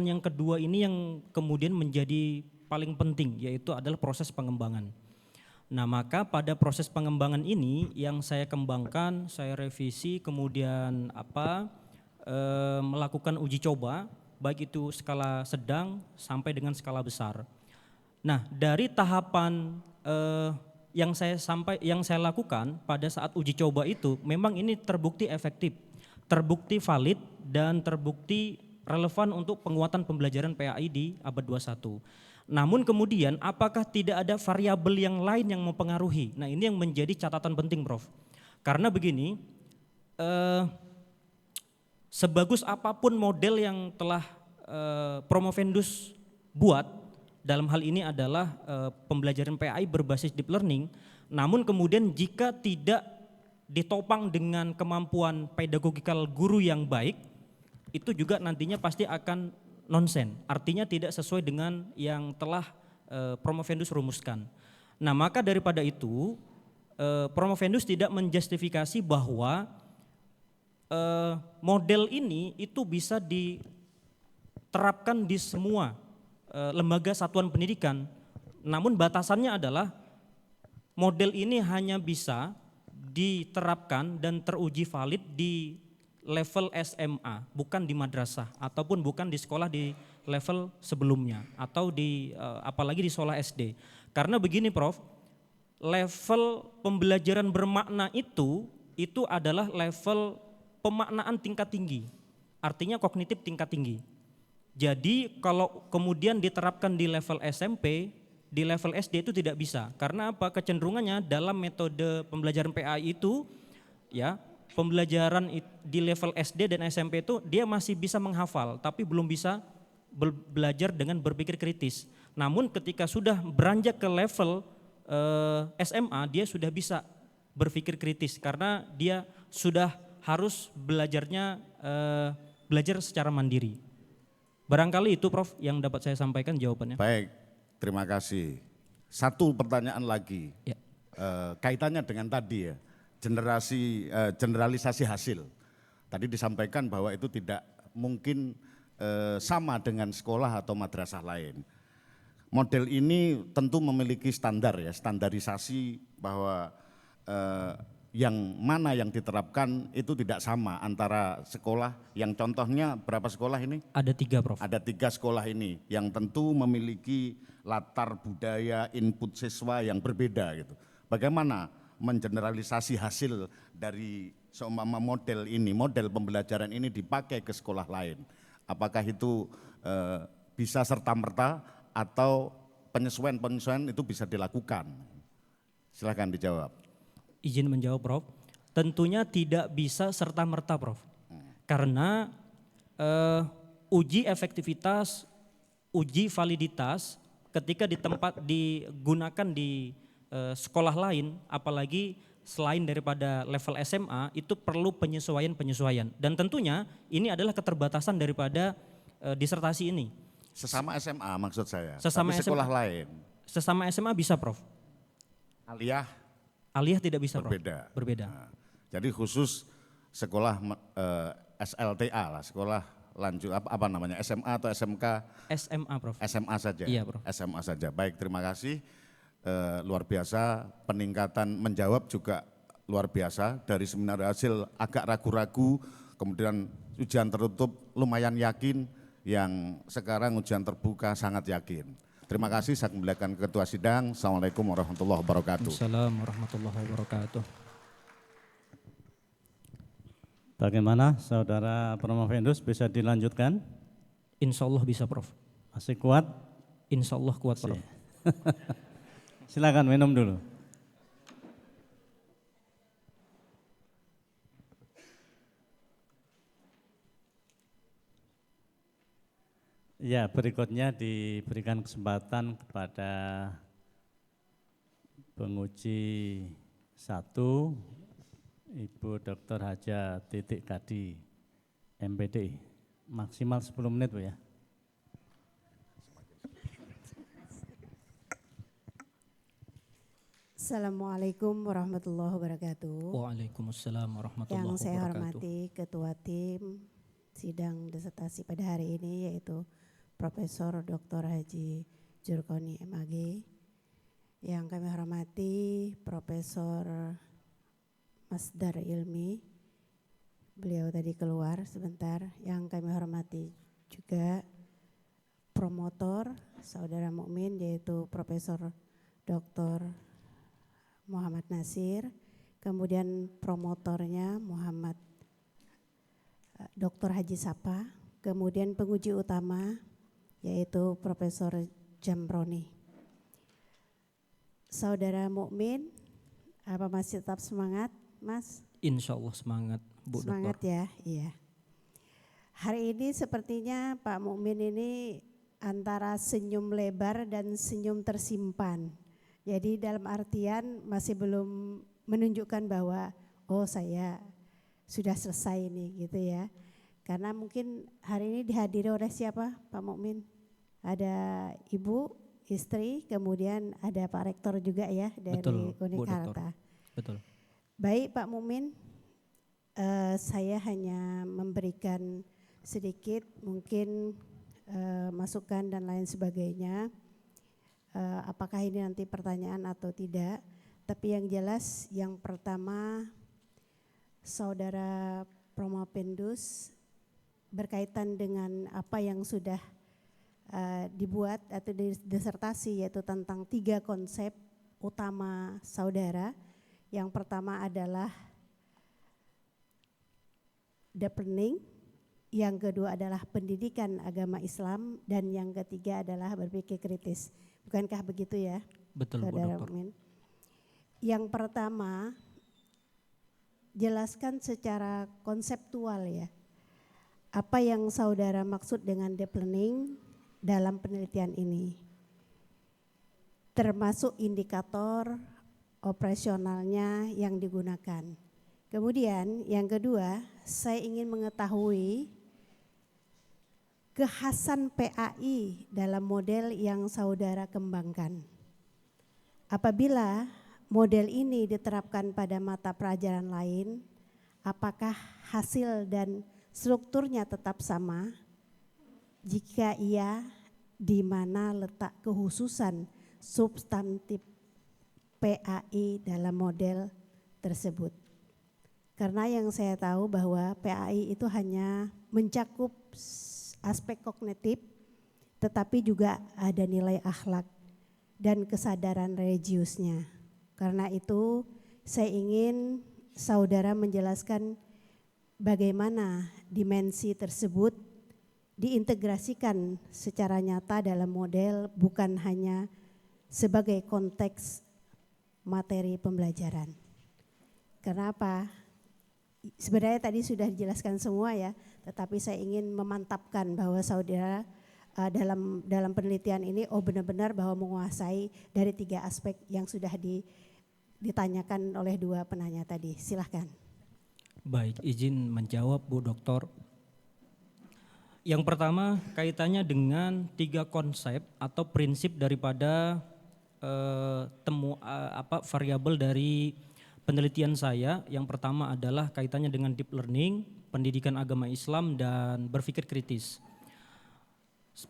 yang kedua ini yang kemudian menjadi paling penting, yaitu adalah proses pengembangan. Nah, maka pada proses pengembangan ini yang saya kembangkan, saya revisi, kemudian melakukan uji coba, baik itu skala sedang sampai dengan skala besar. Nah, dari tahapan yang saya lakukan pada saat uji coba itu, memang ini terbukti efektif, terbukti valid, dan terbukti relevan untuk penguatan pembelajaran PAI di abad 21. Namun kemudian apakah tidak ada variabel yang lain yang mempengaruhi? Nah, ini yang menjadi catatan penting, Prof. Karena begini, sebagus apapun model yang telah Promovendus buat, dalam hal ini adalah pembelajaran PAI berbasis deep learning, namun kemudian jika tidak ditopang dengan kemampuan pedagogikal guru yang baik, itu juga nantinya pasti akan nonsen, artinya tidak sesuai dengan yang telah Promovendus rumuskan. Nah, maka daripada itu Promovendus tidak menjustifikasi bahwa model ini itu bisa diterapkan di semua lembaga satuan pendidikan. Namun batasannya adalah model ini hanya bisa diterapkan dan teruji valid di level SMA, bukan di madrasah ataupun bukan di sekolah di level sebelumnya atau apalagi di sekolah SD. Karena begini, Prof, level pembelajaran bermakna itu adalah level pemaknaan tingkat tinggi. artinya kognitif tingkat tinggi. Jadi kalau kemudian diterapkan di level SMP, di level SD itu tidak bisa. Karena apa? Kecenderungannya dalam metode pembelajaran PAI itu ya, pembelajaran di level SD dan SMP itu dia masih bisa menghafal tapi belum bisa belajar dengan berpikir kritis. Namun ketika sudah beranjak ke level SMA, dia sudah bisa berpikir kritis karena dia sudah harus belajar secara mandiri. Barangkali itu Prof yang dapat saya sampaikan jawabannya. Baik, terima kasih. Satu pertanyaan lagi, Ya. kaitannya dengan tadi ya, generalisasi hasil. Tadi disampaikan bahwa itu tidak mungkin sama dengan sekolah atau madrasah lain. Model ini tentu memiliki standar ya, standarisasi bahwa yang mana yang diterapkan itu tidak sama antara sekolah, yang contohnya berapa sekolah ini? Ada 3 Prof. Ada 3 sekolah ini yang tentu memiliki latar budaya input siswa yang berbeda gitu. Bagaimana mengeneralisasi hasil dari seumpama model ini, model pembelajaran ini dipakai ke sekolah lain? Apakah itu bisa serta-merta atau penyesuaian itu bisa dilakukan? Silakan dijawab. Izin menjawab Prof. Tentunya tidak bisa serta-merta Prof. Karena uji efektivitas, uji validitas ketika digunakan di sekolah lain, apalagi selain daripada level SMA, itu perlu penyesuaian. Dan tentunya ini adalah keterbatasan daripada disertasi ini. Sesama SMA maksud saya, Sesama tapi sekolah SMA. lain. Sesama SMA bisa Prof. Aliyah tidak bisa Prof. Berbeda. Nah, jadi khusus sekolah SLTA lah, sekolah lanjut apa namanya, SMA atau SMK? SMA Prof. SMA saja. Iya, Prof. SMA saja. Baik, terima kasih. Luar biasa, peningkatan menjawab juga luar biasa. Dari seminar hasil agak ragu-ragu, kemudian ujian tertutup lumayan yakin, yang sekarang ujian terbuka sangat yakin. Terima kasih, saya kembalikan ke Ketua Sidang. Assalamualaikum warahmatullahi wabarakatuh. Assalamualaikum warahmatullahi wabarakatuh. Bagaimana Saudara Promovendus, bisa dilanjutkan? Insya Allah bisa Prof. Masih kuat? Insya Allah kuat Prof. Silakan minum dulu. Ya, berikutnya diberikan kesempatan kepada penguji 1, Ibu Dr. Haja Titik Kadi, MPD. Maksimal 10 menit Bu ya. Assalamualaikum warahmatullahi wabarakatuh. Waalaikumsalam warahmatullahi Yang saya wabarakatuh. hormati Ketua Tim Sidang Disertasi pada hari ini yaitu Profesor Dr. Haji Jurkoni MAG. Yang kami hormati Profesor Masdar Ilmi. Beliau tadi keluar sebentar. Yang kami hormati juga promotor Saudara Mukmin yaitu Profesor Dr. Muhammad Nasir, kemudian promotornya Muhammad Dr. Haji Sapa, kemudian penguji utama yaitu Profesor Jamroni. Saudara Mukmin, apa masih tetap semangat, Mas? Insya Allah semangat Bu Semangat Dokter. ya, iya. Hari ini sepertinya Pak Mukmin ini antara senyum lebar dan senyum tersimpan. Jadi dalam artian masih belum menunjukkan bahwa oh saya sudah selesai ini gitu ya. Karena mungkin hari ini dihadiri oleh siapa Pak Mukmin? Ada Ibu, istri, kemudian ada Pak Rektor juga ya dari Betul, Bu Unikarta. Betul. Baik Pak Mukmin, saya hanya memberikan sedikit mungkin masukan dan lain sebagainya. Apakah ini nanti pertanyaan atau tidak, tapi yang jelas yang pertama Saudara Promovendus berkaitan dengan apa yang sudah dibuat atau disertasi yaitu tentang 3 konsep utama saudara. Yang pertama adalah deepening, yang kedua adalah pendidikan agama Islam, dan yang ketiga adalah berpikir kritis. Bukankah begitu ya, Betul, Bu Saudara Dokter. Mukmin? Yang pertama, jelaskan secara konseptual ya, apa yang saudara maksud dengan deep learning dalam penelitian ini, termasuk indikator operasionalnya yang digunakan. Kemudian yang kedua, saya ingin mengetahui kekhasan PAI dalam model yang saudara kembangkan. Apabila model ini diterapkan pada mata pelajaran lain, apakah hasil dan strukturnya tetap sama? Jika iya, di mana letak kekhususan substantif PAI dalam model tersebut? Karena yang saya tahu bahwa PAI itu hanya mencakup aspek kognitif, tetapi juga ada nilai akhlak dan kesadaran religiusnya. Karena itu saya ingin saudara menjelaskan bagaimana dimensi tersebut diintegrasikan secara nyata dalam model, bukan hanya sebagai konteks materi pembelajaran. Kenapa? Sebenarnya tadi sudah dijelaskan semua ya, tetapi saya ingin memantapkan bahwa saudara dalam penelitian ini benar-benar bahwa menguasai dari 3 aspek yang sudah ditanyakan oleh 2 penanya tadi. Silahkan. Baik, izin menjawab Bu Doktor. Yang pertama kaitannya dengan 3 konsep atau prinsip daripada variabel dari penelitian saya. Yang pertama adalah kaitannya dengan deep learning, pendidikan agama Islam, dan berpikir kritis.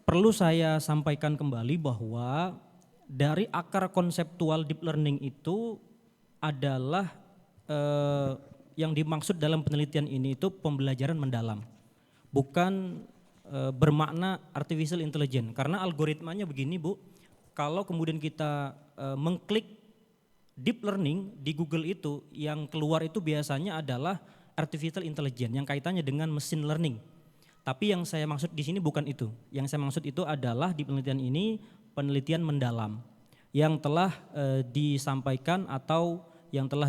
Perlu saya sampaikan kembali bahwa dari akar konseptual deep learning itu adalah yang dimaksud dalam penelitian ini itu pembelajaran mendalam, bukan bermakna artificial intelligence. Karena algoritmanya begini Bu, kalau kemudian kita mengklik deep learning di Google itu, yang keluar itu biasanya adalah artificial intelligence yang kaitannya dengan machine learning. Tapi yang saya maksud di sini bukan itu. Yang saya maksud itu adalah di penelitian ini penelitian mendalam yang telah disampaikan atau yang telah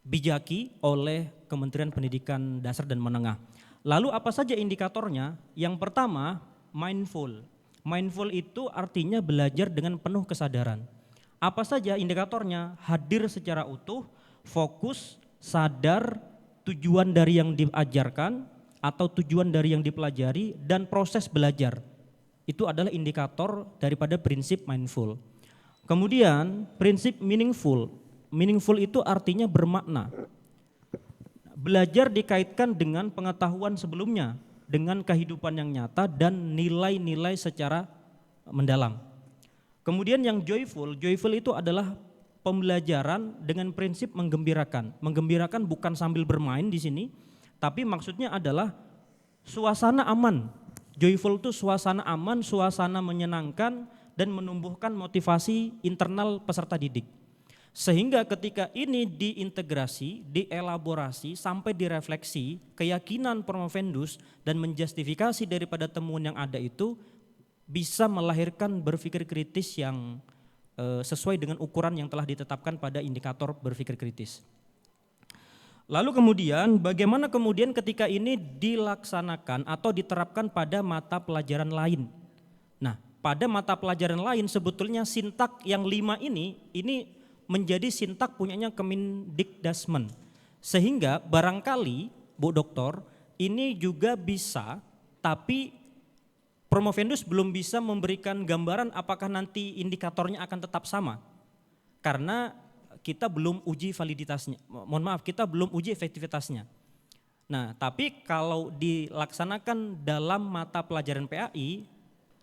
bijaki oleh Kementerian Pendidikan Dasar dan Menengah. Lalu apa saja indikatornya? Yang pertama, mindful. Mindful itu artinya belajar dengan penuh kesadaran. Apa saja indikatornya? Hadir secara utuh, fokus, sadar, tujuan dari yang diajarkan atau tujuan dari yang dipelajari, dan proses belajar. Itu adalah indikator daripada prinsip mindful. Kemudian prinsip meaningful. Meaningful itu artinya bermakna. Belajar dikaitkan dengan pengetahuan sebelumnya, dengan kehidupan yang nyata dan nilai-nilai secara mendalam. Kemudian yang joyful itu adalah pembelajaran dengan prinsip menggembirakan. Menggembirakan bukan sambil bermain di sini, tapi maksudnya adalah suasana aman. Joyful itu suasana aman, suasana menyenangkan dan menumbuhkan motivasi internal peserta didik. Sehingga ketika ini diintegrasi, dielaborasi sampai direfleksi, keyakinan promovendus dan menjustifikasi daripada temuan yang ada itu bisa melahirkan berpikir kritis yang sesuai dengan ukuran yang telah ditetapkan pada indikator berpikir kritis. Lalu kemudian bagaimana kemudian ketika ini dilaksanakan atau diterapkan pada mata pelajaran lain. Nah, pada mata pelajaran lain sebetulnya sintak yang 5 ini menjadi sintak punyanya Kemendikdasmen. Sehingga barangkali Bu Doktor ini juga bisa, tapi Promovendus belum bisa memberikan gambaran apakah nanti indikatornya akan tetap sama. Karena kita belum uji validitasnya, kita belum uji efektivitasnya. Nah, tapi kalau dilaksanakan dalam mata pelajaran PAI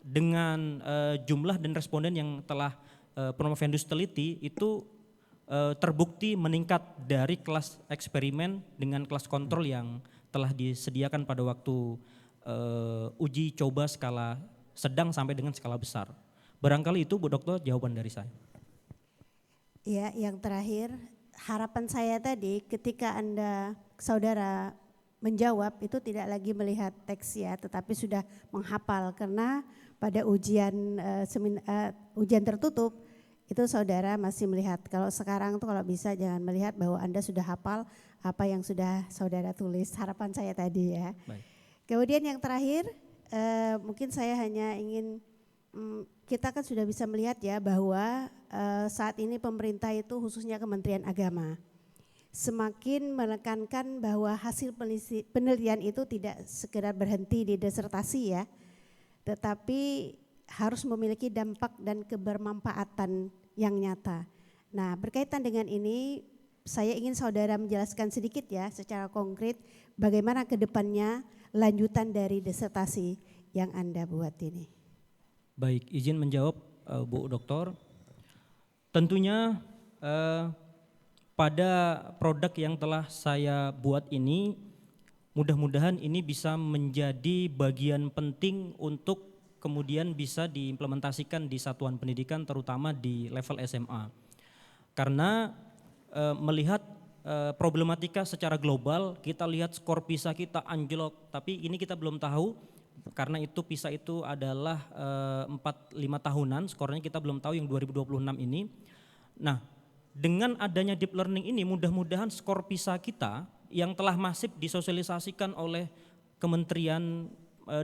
dengan jumlah dan responden yang telah Promovendus teliti itu terbukti meningkat dari kelas eksperimen dengan kelas kontrol yang telah disediakan pada waktu uji coba skala sedang sampai dengan skala besar. Barangkali itu Bu Dokter jawaban dari saya. Ya, yang terakhir harapan saya tadi ketika saudara menjawab itu tidak lagi melihat teks ya, tetapi sudah menghafal karena pada ujian tertutup itu saudara masih melihat. Kalau sekarang tuh kalau bisa jangan melihat bahwa Anda sudah hafal apa yang sudah saudara tulis. Harapan saya tadi ya. Baik. Kemudian yang terakhir mungkin saya hanya ingin kita kan sudah bisa melihat ya bahwa saat ini pemerintah itu khususnya Kementerian Agama semakin menekankan bahwa hasil penelitian itu tidak sekedar berhenti di disertasi ya, tetapi harus memiliki dampak dan kebermanfaatan yang nyata. Nah, berkaitan dengan ini saya ingin saudara menjelaskan sedikit ya secara konkret bagaimana ke depannya lanjutan dari disertasi yang Anda buat ini. Baik, izin menjawab Bu Doktor. Tentunya pada produk yang telah saya buat ini, mudah-mudahan ini bisa menjadi bagian penting untuk kemudian bisa diimplementasikan di satuan pendidikan terutama di level SMA. Karena melihat problematika secara global, kita lihat skor PISA kita anjlok, tapi ini kita belum tahu karena itu PISA itu adalah 4-5 tahunan, skornya kita belum tahu yang 2026 ini. Nah, dengan adanya deep learning ini mudah-mudahan skor PISA kita yang telah masif disosialisasikan oleh Kementerian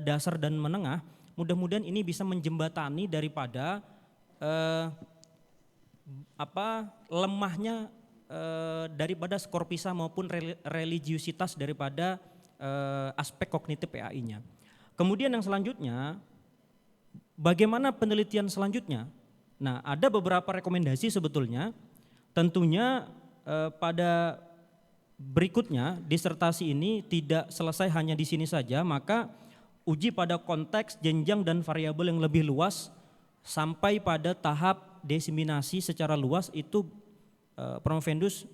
Dasar dan Menengah, mudah-mudahan ini bisa menjembatani daripada lemahnya daripada skor PISA maupun religiusitas daripada aspek kognitif PAI-nya. Kemudian yang selanjutnya, bagaimana penelitian selanjutnya? Nah, ada beberapa rekomendasi sebetulnya. Tentunya pada berikutnya disertasi ini tidak selesai hanya di sini saja, maka uji pada konteks, jenjang dan variabel yang lebih luas sampai pada tahap diseminasi secara luas itu Promovendus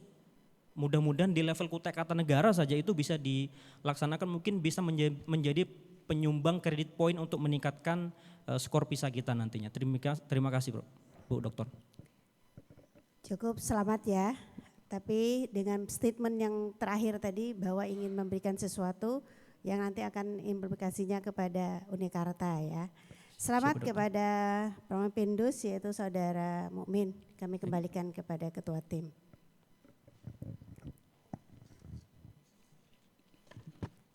mudah-mudahan di level Kutai Kartanegara saja itu bisa dilaksanakan, mungkin bisa menjadi penyumbang kredit poin untuk meningkatkan skor PISA kita nantinya. Terima kasih Bu Doktor. Cukup, selamat ya. Tapi dengan statement yang terakhir tadi bahwa ingin memberikan sesuatu yang nanti akan implikasinya kepada Unikarta ya. Selamat kepada Promovendus yaitu Saudara Mukmin. Kami kembalikan kepada Ketua Tim.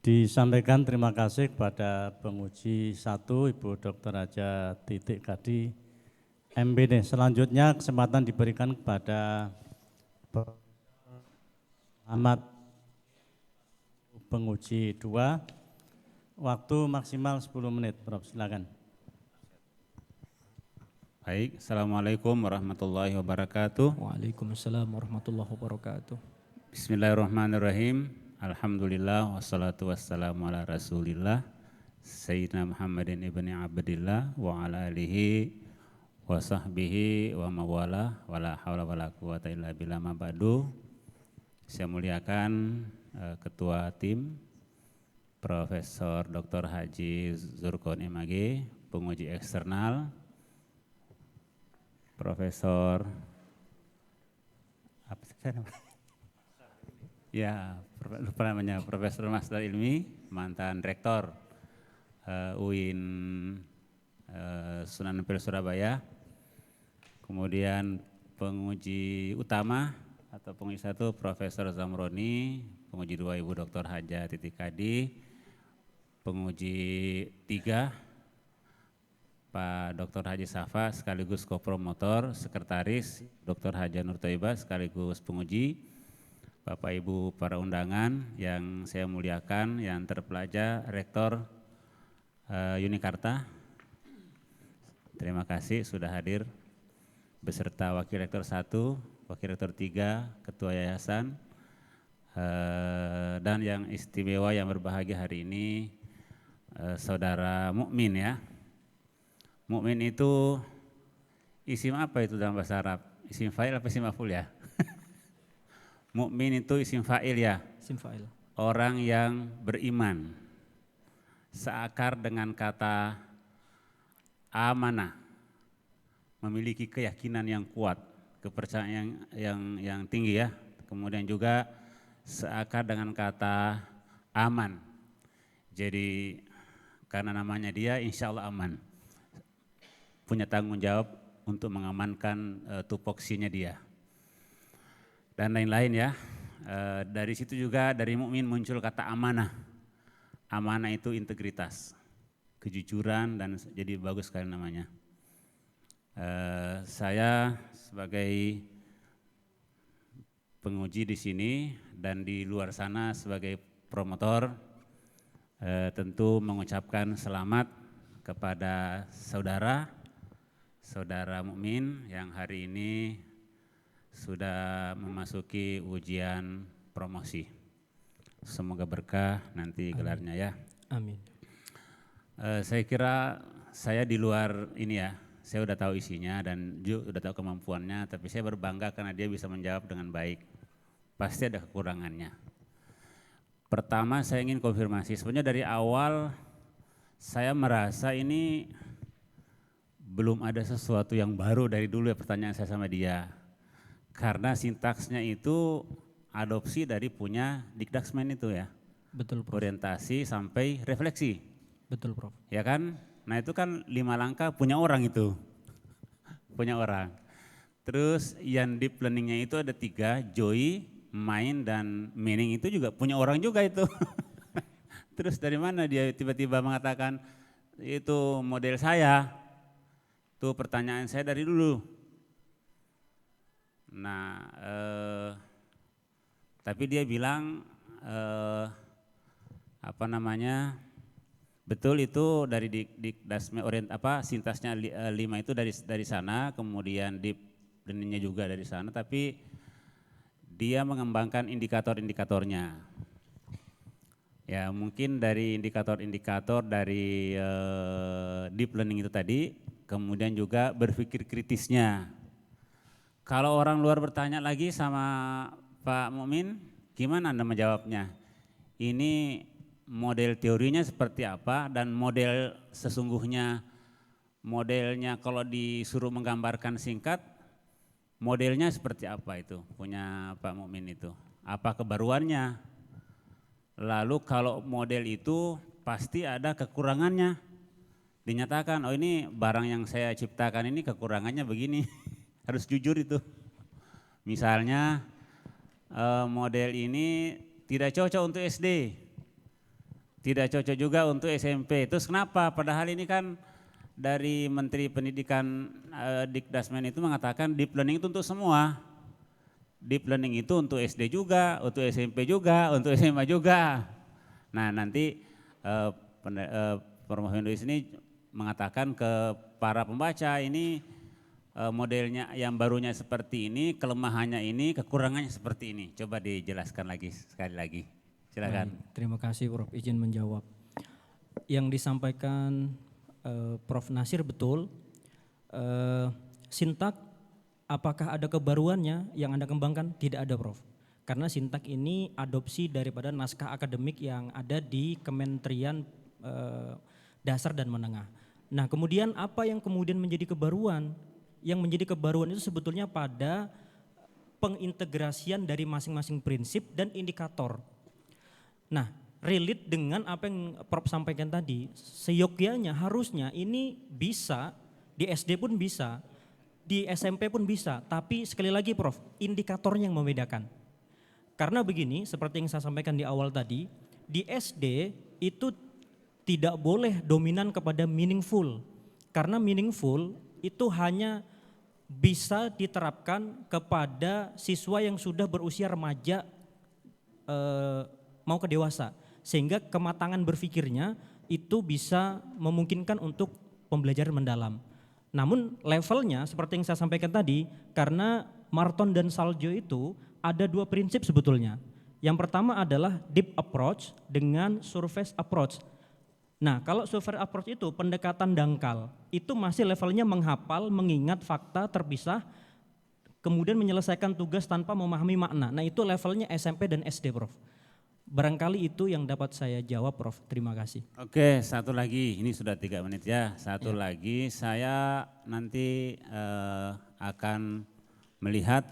Disampaikan terima kasih kepada penguji 1 Ibu Dr. Haja Titik Kadi MPD. Selanjutnya kesempatan diberikan kepada Ahmad penguji 2. Waktu maksimal 10 menit, Prof. Silakan. Baik, Assalamualaikum warahmatullahi wabarakatuh. Waalaikumsalam warahmatullahi wabarakatuh. Bismillahirrahmanirrahim. Alhamdulillah wassalatu wassalamu ala Rasulillah Sayyidina Muhammadin ibni Abdillah wa ala alihi wa sahbihi wa mawala wa la hawla wa la quwata illa billah ma ba'du. Saya muliakan Ketua Tim Profesor Dr. Haji Zurkoni MAG, penguji eksternal, Profesor apa sih namanya? Ya, lupa namanya, Profesor Master Ilmi, mantan Rektor UIN Sunan Ampel Surabaya. Kemudian penguji utama atau penguji 1 Profesor Zamroni, penguji 2 Ibu Dr. Haja Titik Kadi, penguji 3 Pak Dr. Haji Safa sekaligus kopromotor, sekretaris Dr. Haja Nur Thaibah sekaligus penguji, Bapak Ibu para undangan yang saya muliakan, yang terpelajar, Rektor Unikarta, terima kasih sudah hadir beserta Wakil Rektor 1, Wakil Rektor 3, Ketua Yayasan, dan yang istimewa yang berbahagia hari ini Saudara Mukmin ya. Mukmin itu isim apa itu dalam bahasa Arab? Isim fa'il apa isim maf'ul ya? Mukmin itu isim fa'il ya. Isim fa'il. Orang yang beriman. Seakar dengan kata amanah. Memiliki keyakinan yang kuat, kepercayaan yang tinggi ya. Kemudian juga seakar dengan kata aman. Jadi karena namanya dia insya Allah aman. Punya tanggung jawab untuk mengamankan tupoksinya dia. Dan lain-lain ya. Dari situ juga dari mukmin muncul kata amanah. Amanah itu integritas, kejujuran, dan jadi bagus sekali namanya. Saya sebagai penguji di sini dan di luar sana sebagai promotor tentu mengucapkan selamat kepada saudara mukmin yang hari ini sudah memasuki ujian promosi. Semoga berkah nanti gelarnya ya. Amin. Saya kira saya di luar ini ya, saya udah tahu isinya dan juga udah tahu kemampuannya, tapi saya berbangga karena dia bisa menjawab dengan baik. Pasti ada kekurangannya. Pertama saya ingin konfirmasi, sebenarnya dari awal saya merasa ini belum ada sesuatu yang baru dari dulu ya pertanyaan saya sama dia. Karena sintaksnya itu adopsi dari punya Dikdaksmen itu ya. Betul, Prof. Orientasi sampai refleksi. Betul, Prof. Ya kan? Nah itu kan 5 langkah punya orang itu. Punya orang. Terus yang deep learningnya itu ada 3, joy, mind, dan meaning itu juga punya orang juga itu. Terus dari mana dia tiba-tiba mengatakan itu model saya? Itu pertanyaan saya dari dulu. Nah, tapi dia bilang betul itu dari Dikdaksmen sintasnya 5 itu dari sana, kemudian deep learningnya juga dari sana, tapi dia mengembangkan indikator-indikatornya. Ya mungkin dari indikator-indikator dari deep learning itu tadi, kemudian juga berpikir kritisnya. Kalau orang luar bertanya lagi sama Pak Mukmin, gimana Anda menjawabnya? Ini model teorinya seperti apa dan model sesungguhnya, modelnya kalau disuruh menggambarkan singkat, modelnya seperti apa itu punya Pak Mukmin itu? Apa kebaruannya? Lalu kalau model itu pasti ada kekurangannya. Dinyatakan, oh ini barang yang saya ciptakan ini kekurangannya begini. Harus jujur itu. Misalnya model ini tidak cocok untuk SD, tidak cocok juga untuk SMP. Terus kenapa? Padahal ini kan dari Menteri Pendidikan Dikdaksmen itu mengatakan deep learning itu untuk semua. Deep learning itu untuk SD juga, untuk SMP juga, untuk SMA juga. Nah nanti Prof. Windows ini mengatakan ke para pembaca ini modelnya yang barunya seperti ini, kelemahannya ini, kekurangannya seperti ini. Coba dijelaskan lagi sekali lagi. Silakan. Terima kasih Prof. Izin menjawab. Yang disampaikan Prof. Nasir betul. Sintak apakah ada kebaruannya yang Anda kembangkan? Tidak ada, Prof. Karena sintak ini adopsi daripada naskah akademik yang ada di Kementerian Dasar dan Menengah. Nah, kemudian apa yang kemudian menjadi kebaruan? Yang menjadi kebaruan itu sebetulnya pada pengintegrasian dari masing-masing prinsip dan indikator. Nah, relate dengan apa yang Prof sampaikan tadi, seyogyanya harusnya ini bisa, di SD pun bisa, di SMP pun bisa, tapi sekali lagi Prof, indikatornya yang membedakan. Karena begini, seperti yang saya sampaikan di awal tadi, di SD itu tidak boleh dominan kepada meaningful. Karena meaningful itu hanya bisa diterapkan kepada siswa yang sudah berusia remaja mau ke dewasa. Sehingga kematangan berpikirnya itu bisa memungkinkan untuk pembelajaran mendalam. Namun levelnya seperti yang saya sampaikan tadi, karena Marton dan Saljo itu ada 2 prinsip sebetulnya. Yang pertama adalah deep approach dengan surface approach. Nah, kalau surface approach itu pendekatan dangkal, itu masih levelnya menghafal, mengingat fakta terpisah, kemudian menyelesaikan tugas tanpa memahami makna. Nah, itu levelnya SMP dan SD, Prof. Barangkali itu yang dapat saya jawab, Prof. Terima kasih. Oke, satu lagi, ini sudah 3 menit ya. Satu lagi, saya nanti akan melihat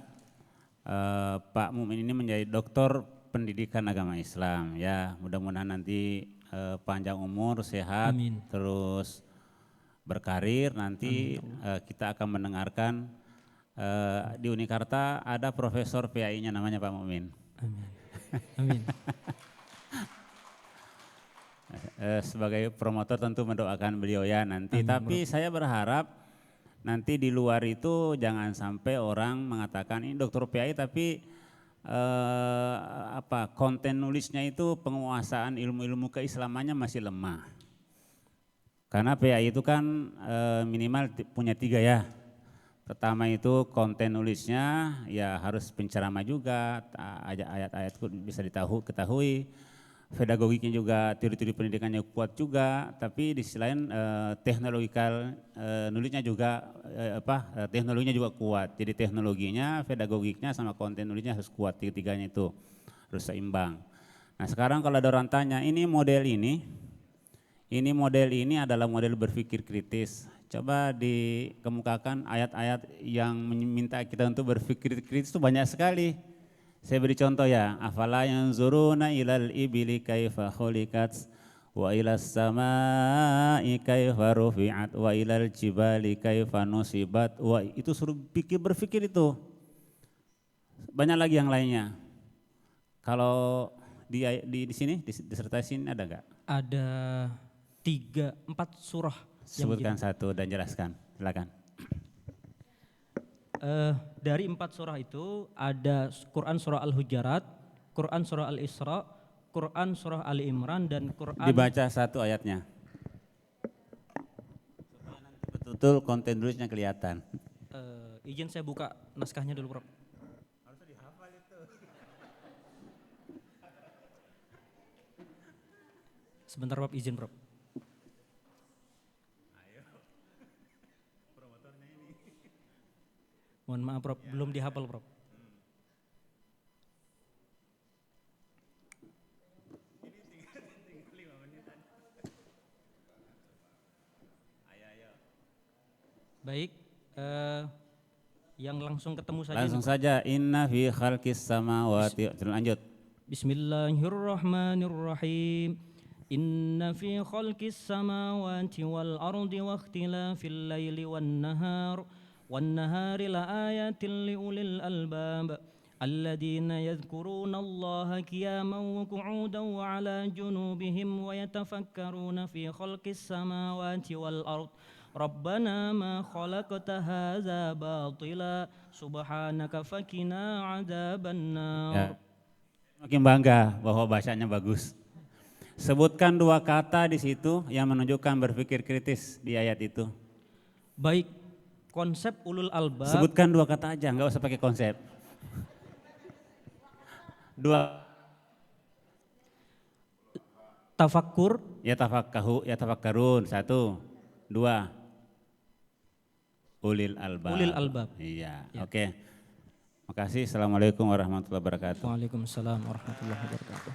Pak Mukmin ini menjadi doktor pendidikan agama Islam ya. Mudah-mudahan nanti panjang umur, sehat, Amin. terus berkarir. Nanti kita akan mendengarkan di Unikarta ada profesor PAI-nya namanya Pak Mukmin. Amin. Amin. Sebagai promotor tentu mendoakan beliau ya nanti. Amin, Tapi saya berharap nanti di luar itu jangan sampai orang mengatakan ini dokter PAI tapi konten nulisnya itu penguasaan ilmu-ilmu keislamannya masih lemah. Karena PAI itu kan minimal punya 3 ya. Pertama itu konten nulisnya ya harus penceramah juga, ayat-ayat bisa ketahui. Pedagogiknya juga, teori-teori pendidikannya kuat juga, tapi di sisi lain nulisnya juga teknologinya juga kuat. Jadi teknologinya, pedagogiknya sama konten nulisnya harus kuat, tiga-tiganya itu harus seimbang. Nah sekarang kalau ada orang tanya, ini model ini adalah model berpikir kritis. Coba dikemukakan ayat-ayat yang meminta kita untuk berpikir kritis itu banyak sekali. Saya beri contoh ya, afala yanzuruna ilal ibili kaifa khuliqat wa ilas samai kaifa rufi'at wa ilal jibali kaifa nusibat. Wah, itu suruh berpikir itu. Banyak lagi yang lainnya. Kalau di sini disertasi ini ada enggak? Ada 4 surah. Sebutkan satu dan jelaskan, silakan. Dari 4 surah itu ada Quran surah Al-Hujarat, Quran surah Al-Isra, Quran surah Ali Imran, dan Quran. Dibaca satu ayatnya. Supaya nanti betul-betul konten nulisnya kelihatan. Izin saya buka naskahnya dulu, Prof. Harus dihafal itu. Sebentar, Prof, izin, Prof. Mohon maaf, Prof, belum dihafal, Prof. Baik, yang langsung ketemu saja. Langsung saja, inna fi khalqis samawati. Lanjut. Bismillahirrahmanirrahim. Inna fi khalqis samawati wal ardi wa ikhtilafil laili wan nahar والنهار لآيات لأولي الألباب الذين يذكرون الله قياما وقعودا وعلى جنوبهم ويتفكرون في خلق السماوات والأرض ربنا ما خلقت هذا باطلا سبحانك فقنا عذاب النار. Ya. Makin bangga bahwa bahasanya bagus. Sebutkan 2 kata di situ yang menunjukkan berpikir kritis di ayat itu. Baik. Konsep ulul albab. Sebutkan 2 kata aja, nggak usah pakai konsep. 2. Tafakkur. Ya tafakkarun. 1. 2. Ulil albab. Ulil albab. Iya, Ya. Oke. Makasih. Assalamualaikum warahmatullahi wabarakatuh. Waalaikumsalam warahmatullahi wabarakatuh.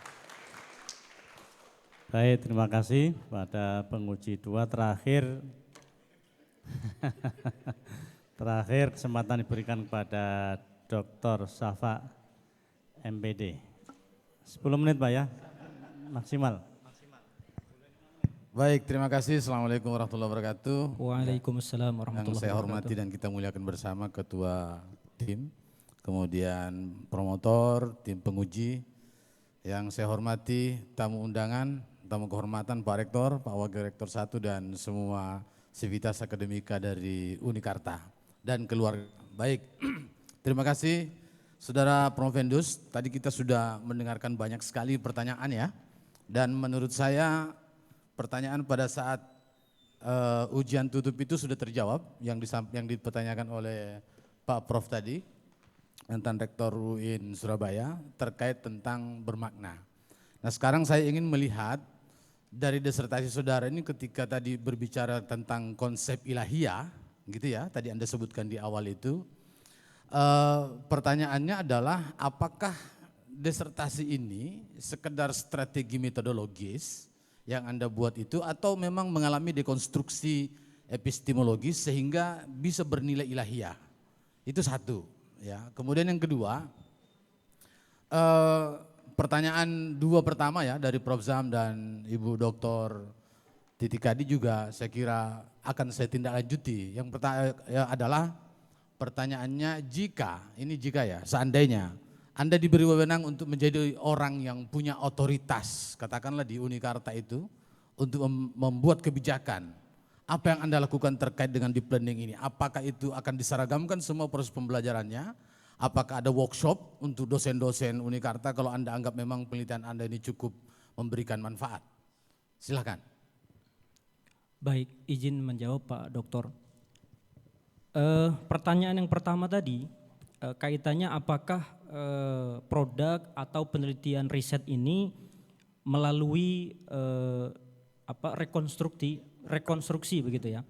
Baik, terima kasih pada penguji 2 terakhir. Terakhir kesempatan diberikan kepada Dr. Safa MPD. 10 menit Pak ya, maksimal. Baik, terima kasih. Assalamualaikum warahmatullahi wabarakatuh. Waalaikumsalam warahmatullahi Yang saya wabarakatuh. hormati dan kita muliakan bersama Ketua Tim, kemudian promotor, tim penguji. Yang saya hormati tamu undangan, tamu kehormatan Pak Rektor, Pak Wakil Rektor 1 dan semua Sivitas Akademika dari Unikarta dan keluarga. Baik, terima kasih Saudara Provendus. Tadi kita sudah mendengarkan banyak sekali pertanyaan ya. Dan menurut saya pertanyaan pada saat ujian tutup itu sudah terjawab yang dipertanyakan oleh Pak Prof tadi tentang Rektor UIN Surabaya terkait tentang bermakna. Nah sekarang saya ingin melihat dari disertasi saudara ini ketika tadi berbicara tentang konsep ilahiyah, gitu ya, tadi Anda sebutkan di awal itu, pertanyaannya adalah apakah disertasi ini sekedar strategi metodologis yang Anda buat itu atau memang mengalami dekonstruksi epistemologis sehingga bisa bernilai ilahiyah? Itu satu. Ya. Kemudian yang kedua, pertanyaan dua pertama ya dari Prof. Zam dan Ibu Dr. Titi Kadi juga saya kira akan saya tindak lanjuti. Yang pertama adalah pertanyaannya jika ya, seandainya Anda diberi wewenang untuk menjadi orang yang punya otoritas, katakanlah di Unikarta itu, untuk membuat kebijakan. Apa yang Anda lakukan terkait dengan deep learning ini? Apakah itu akan diseragamkan semua proses pembelajarannya? Apakah ada workshop untuk dosen-dosen Unikarta kalau Anda anggap memang penelitian Anda ini cukup memberikan manfaat? Silakan. Baik, izin menjawab Pak Doktor. Pertanyaan yang pertama tadi, kaitannya apakah produk atau penelitian riset ini melalui rekonstruksi begitu ya.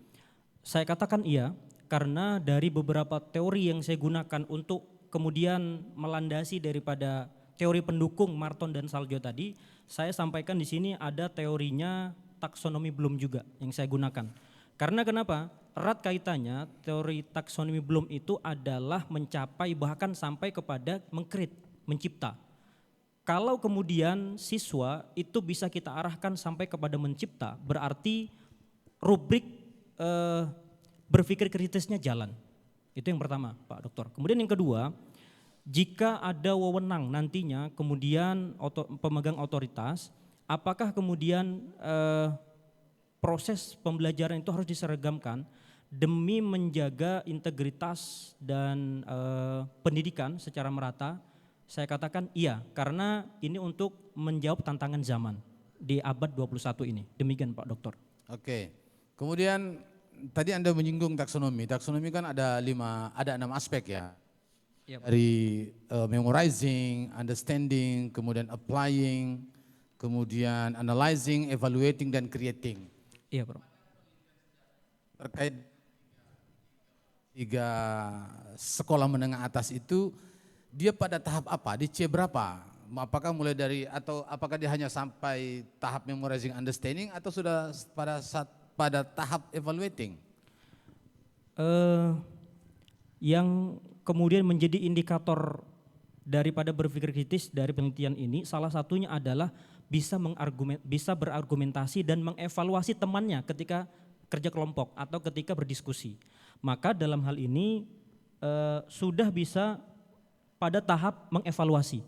Saya katakan iya, karena dari beberapa teori yang saya gunakan untuk kemudian melandasi daripada teori pendukung Marton dan Saljo tadi, saya sampaikan di sini ada teorinya taksonomi Bloom juga yang saya gunakan. Karena kenapa? Erat kaitannya teori taksonomi Bloom itu adalah mencapai bahkan sampai kepada mengcreate, mencipta. Kalau kemudian siswa itu bisa kita arahkan sampai kepada mencipta, berarti rubrik berpikir kritisnya jalan. Itu yang pertama Pak Dokter. Kemudian yang kedua, jika ada wewenang nantinya kemudian pemegang otoritas, apakah kemudian proses pembelajaran itu harus diseragamkan demi menjaga integritas dan pendidikan secara merata? Saya katakan iya, karena ini untuk menjawab tantangan zaman di abad 21 ini. Demikian Pak Dokter. Oke, kemudian tadi Anda menyinggung taksonomi. Taksonomi kan ada 6 aspek ya. Yep. Dari memorizing, understanding, kemudian applying, kemudian analyzing, evaluating, dan creating. Iya Bro. Terkait 3 sekolah menengah atas itu, dia pada tahap apa? Di C berapa? Apakah mulai dari, atau apakah dia hanya sampai tahap memorizing, understanding, atau sudah pada tahap evaluating? Yang kemudian menjadi indikator daripada berpikir kritis dari penelitian ini, salah satunya adalah bisa berargumentasi dan mengevaluasi temannya ketika kerja kelompok atau ketika berdiskusi. Maka dalam hal ini sudah bisa pada tahap mengevaluasi.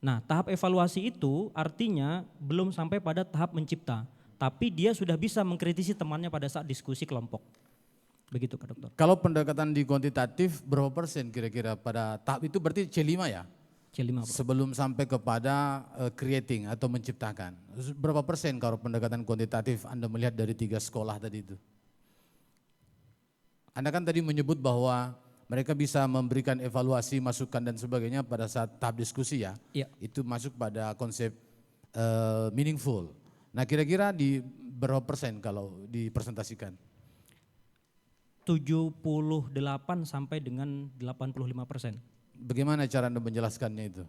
Nah, tahap evaluasi itu artinya belum sampai pada tahap mencipta, tapi dia sudah bisa mengkritisi temannya pada saat diskusi kelompok. Begitu Pak Dokter. Kalau pendekatan di kuantitatif berapa persen kira-kira pada tahap itu, berarti C5 ya? C5 Pak. Sebelum sampai kepada creating atau menciptakan. Berapa persen kalau pendekatan kuantitatif Anda melihat dari 3 sekolah tadi itu? Anda kan tadi menyebut bahwa mereka bisa memberikan evaluasi, masukan dan sebagainya pada saat tahap diskusi ya. Iya. Itu masuk pada konsep meaningful. Nah kira-kira di berapa persen kalau dipresentasikan? 78 sampai dengan 85%. Bagaimana cara Anda menjelaskannya itu?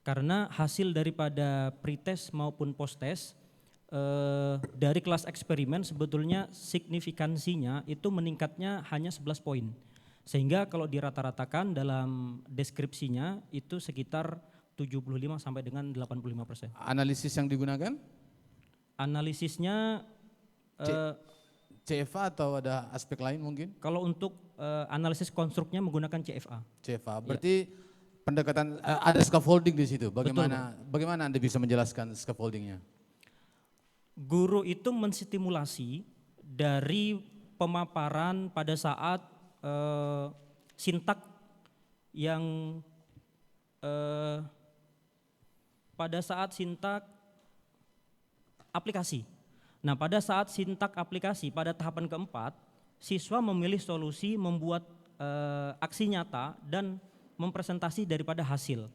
Karena hasil daripada pretest maupun posttest dari kelas eksperimen sebetulnya signifikansinya itu meningkatnya hanya 11 poin. Sehingga kalau dirata-ratakan dalam deskripsinya itu sekitar 75 sampai dengan 85%. Analisis yang digunakan? Analisisnya CFA atau ada aspek lain mungkin? kalau untuk analisis konstruknya menggunakan CFA. CFA, berarti pendekatan ada scaffolding di situ. Bagaimana Anda bisa menjelaskan scaffoldingnya? Guru itu menstimulasi dari pemaparan pada saat sintak yang pada saat sintak aplikasi. Nah, pada saat sintak aplikasi pada tahapan keempat, siswa memilih solusi membuat aksi nyata dan mempresentasi daripada hasil.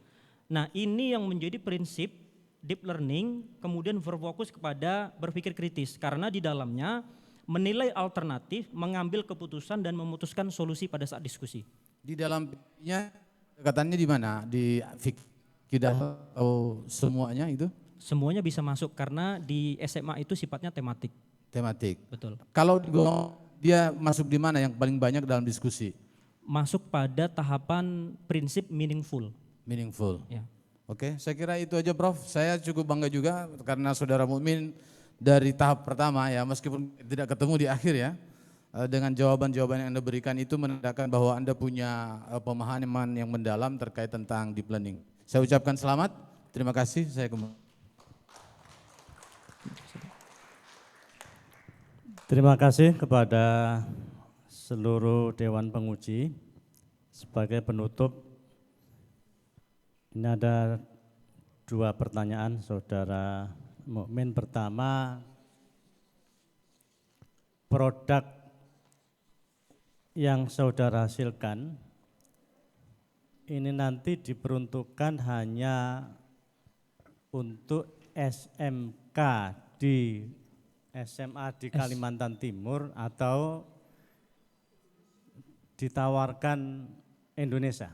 Nah, ini yang menjadi prinsip deep learning kemudian berfokus kepada berpikir kritis karena di dalamnya menilai alternatif, mengambil keputusan dan memutuskan solusi pada saat diskusi. Di dalamnya katanya di mana? Di fikih atau semuanya itu? Semuanya bisa masuk karena di SMA itu sifatnya tematik. Tematik. Betul. Kalau dia masuk di mana yang paling banyak dalam diskusi? Masuk pada tahapan prinsip meaningful. Meaningful. Ya. Oke, saya kira itu aja Prof. Saya cukup bangga juga karena saudara Mukmin dari tahap pertama ya, meskipun tidak ketemu di akhir ya, dengan jawaban-jawaban yang Anda berikan itu menandakan bahwa Anda punya pemahaman yang mendalam terkait tentang deep learning. Saya ucapkan selamat, terima kasih, saya kembali. Terima kasih kepada seluruh Dewan Penguji. Sebagai penutup, ini ada 2 pertanyaan Saudara Mukmin. Pertama, produk yang saudara hasilkan ini nanti diperuntukkan hanya untuk SMK di SMA di Kalimantan Timur atau ditawarkan Indonesia?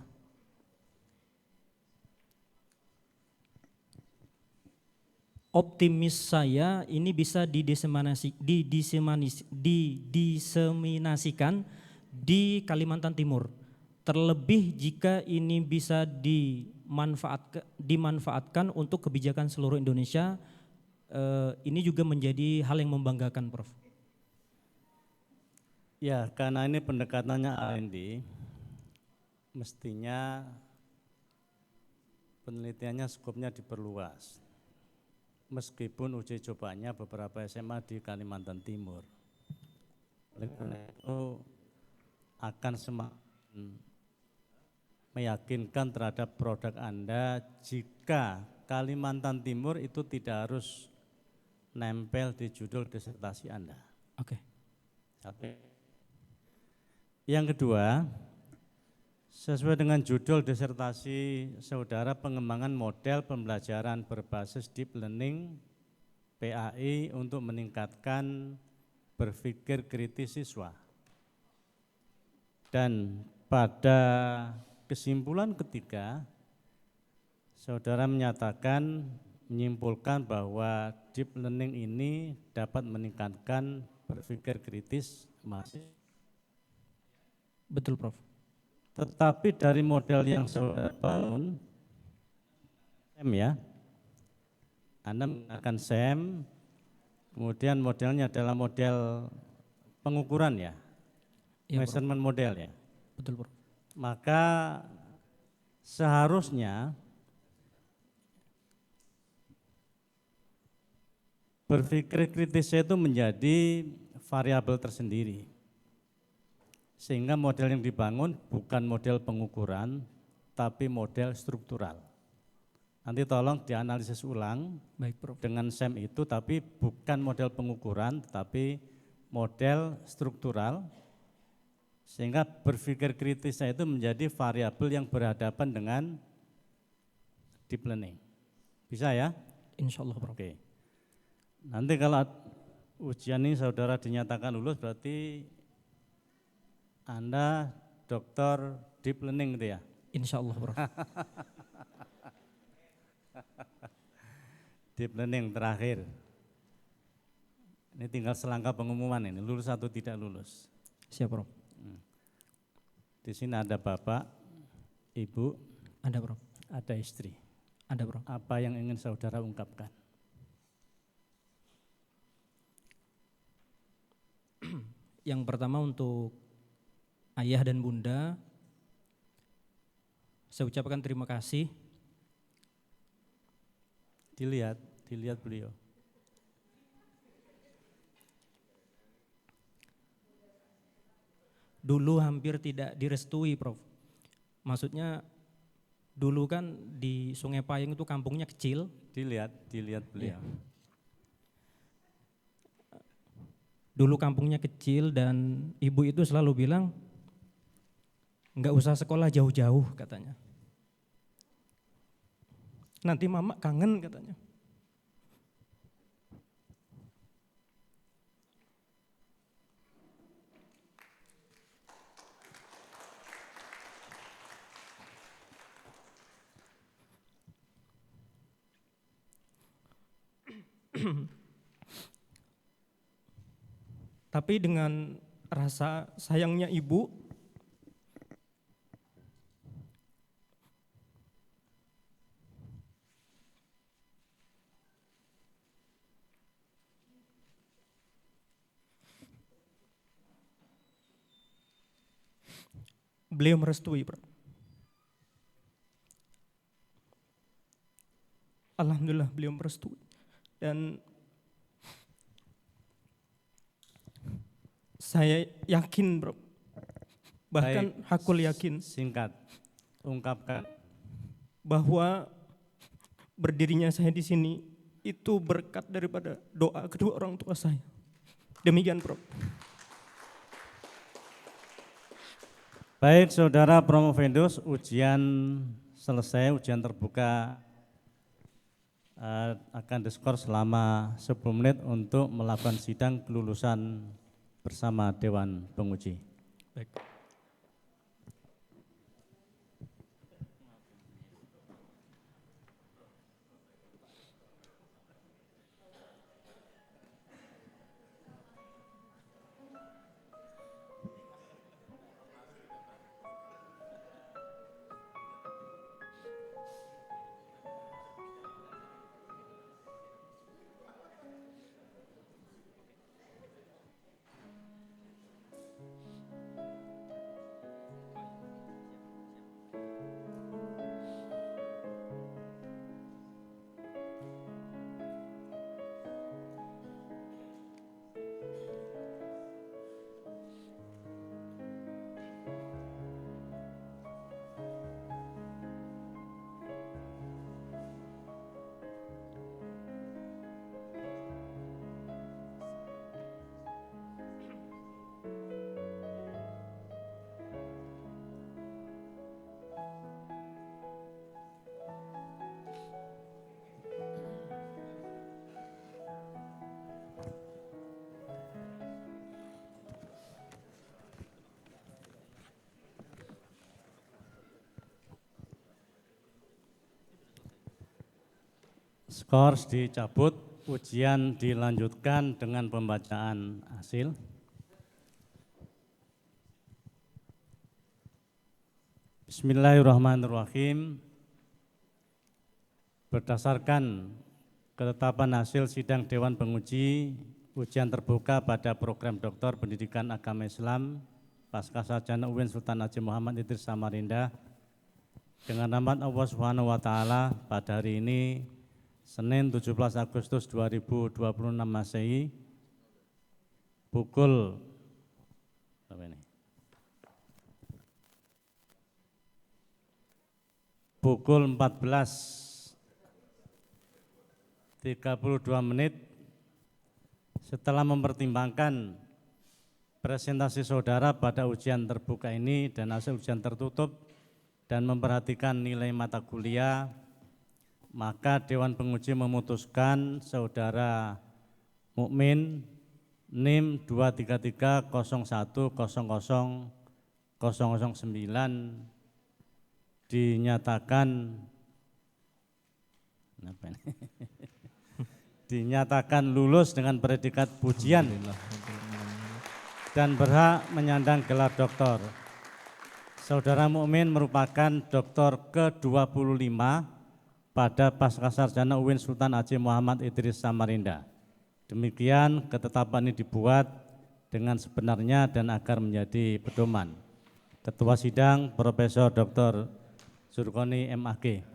Optimis saya ini bisa didiseminasikan di Kalimantan Timur. Terlebih jika ini bisa dimanfaatkan untuk kebijakan seluruh Indonesia, ini juga menjadi hal yang membanggakan, Prof. Ya, karena ini pendekatannya R&D, mestinya penelitiannya skopnya diperluas. Meskipun uji cobanya beberapa SMA di Kalimantan Timur. Oleh karena itu akan semakin meyakinkan terhadap produk Anda jika Kalimantan Timur itu tidak harus nempel di judul disertasi Anda. Oke. Yang kedua, sesuai dengan judul disertasi saudara, pengembangan model pembelajaran berbasis deep learning PAI untuk meningkatkan berpikir kritis siswa. Dan pada kesimpulan ketiga, saudara menyimpulkan bahwa deep learning ini dapat meningkatkan berpikir kritis mahasiswa. Betul, Prof. Tetapi dari model yang saudara bangun, SEM ya, Anda menggunakan SEM, kemudian modelnya adalah model pengukuran ya, measurement model ya. Betul, Prof. Maka seharusnya berpikir kritisnya itu menjadi variabel tersendiri. Sehingga model yang dibangun bukan model pengukuran, tapi model struktural. Nanti tolong dianalisis ulang. Baik, Prof. Dengan SEM itu, tapi bukan model pengukuran, tapi model struktural. Sehingga berpikir kritisnya itu menjadi variabel yang berhadapan dengan deep learning. Bisa ya? Insya Allah, Prof. Oke. Nanti kalau ujian ini saudara dinyatakan lulus, berarti Anda dokter deep learning gitu ya? Insya Allah, Prof. Deep learning terakhir. Ini tinggal selangkah pengumuman ini, lulus atau tidak lulus. Siap, Prof. Di sini ada bapak, ibu, Ada, Prof. ada istri. Ada, Prof. Apa yang ingin saudara ungkapkan? Yang pertama untuk ayah dan bunda, saya ucapkan terima kasih. Dilihat beliau. Dulu hampir tidak direstui, Prof. Maksudnya dulu kan di Sungai Payung itu kampungnya kecil. Dilihat beliau. Dulu kampungnya kecil dan ibu itu selalu bilang, enggak usah sekolah jauh-jauh katanya. Nanti mama kangen katanya. Tapi dengan rasa sayangnya ibu, beliau merestui, Prof. Alhamdulillah beliau merestui. Dan saya yakin, Bro, bahkan Baik, hakul yakin singkat, ungkapkan. bahwa berdirinya saya di sini itu berkat daripada doa kedua orang tua saya. Demikian, Prof. Baik, saudara Promovendus, ujian selesai, ujian terbuka akan diskor selama 10 menit untuk melakukan sidang kelulusan bersama Dewan Penguji. Baik. Skor dicabut, ujian dilanjutkan dengan pembacaan hasil. Bismillahirrahmanirrahim. Berdasarkan ketetapan hasil sidang Dewan Penguji, ujian terbuka pada program Doktor Pendidikan Agama Islam Pascasarjana UIN Sultan Haji Muhammad Idris Samarinda dengan rahmat Allah Subhanahu wa taala pada hari ini Senin 17 Agustus 2026 Masehi pukul 14:32 setelah mempertimbangkan presentasi saudara pada ujian terbuka ini dan hasil ujian tertutup dan memperhatikan nilai mata kuliah, maka Dewan Penguji memutuskan saudara Mukmin NIM 23301000009 dinyatakan lulus dengan predikat pujian dan berhak menyandang gelar doktor. Saudara Mukmin merupakan doktor ke-25 pada Pascasarjana UIN Sultan Haji Muhammad Idris Samarinda. Demikian ketetapan ini dibuat dengan sebenarnya dan agar menjadi pedoman. Ketua Sidang Profesor Dr. Zurkoni MAG.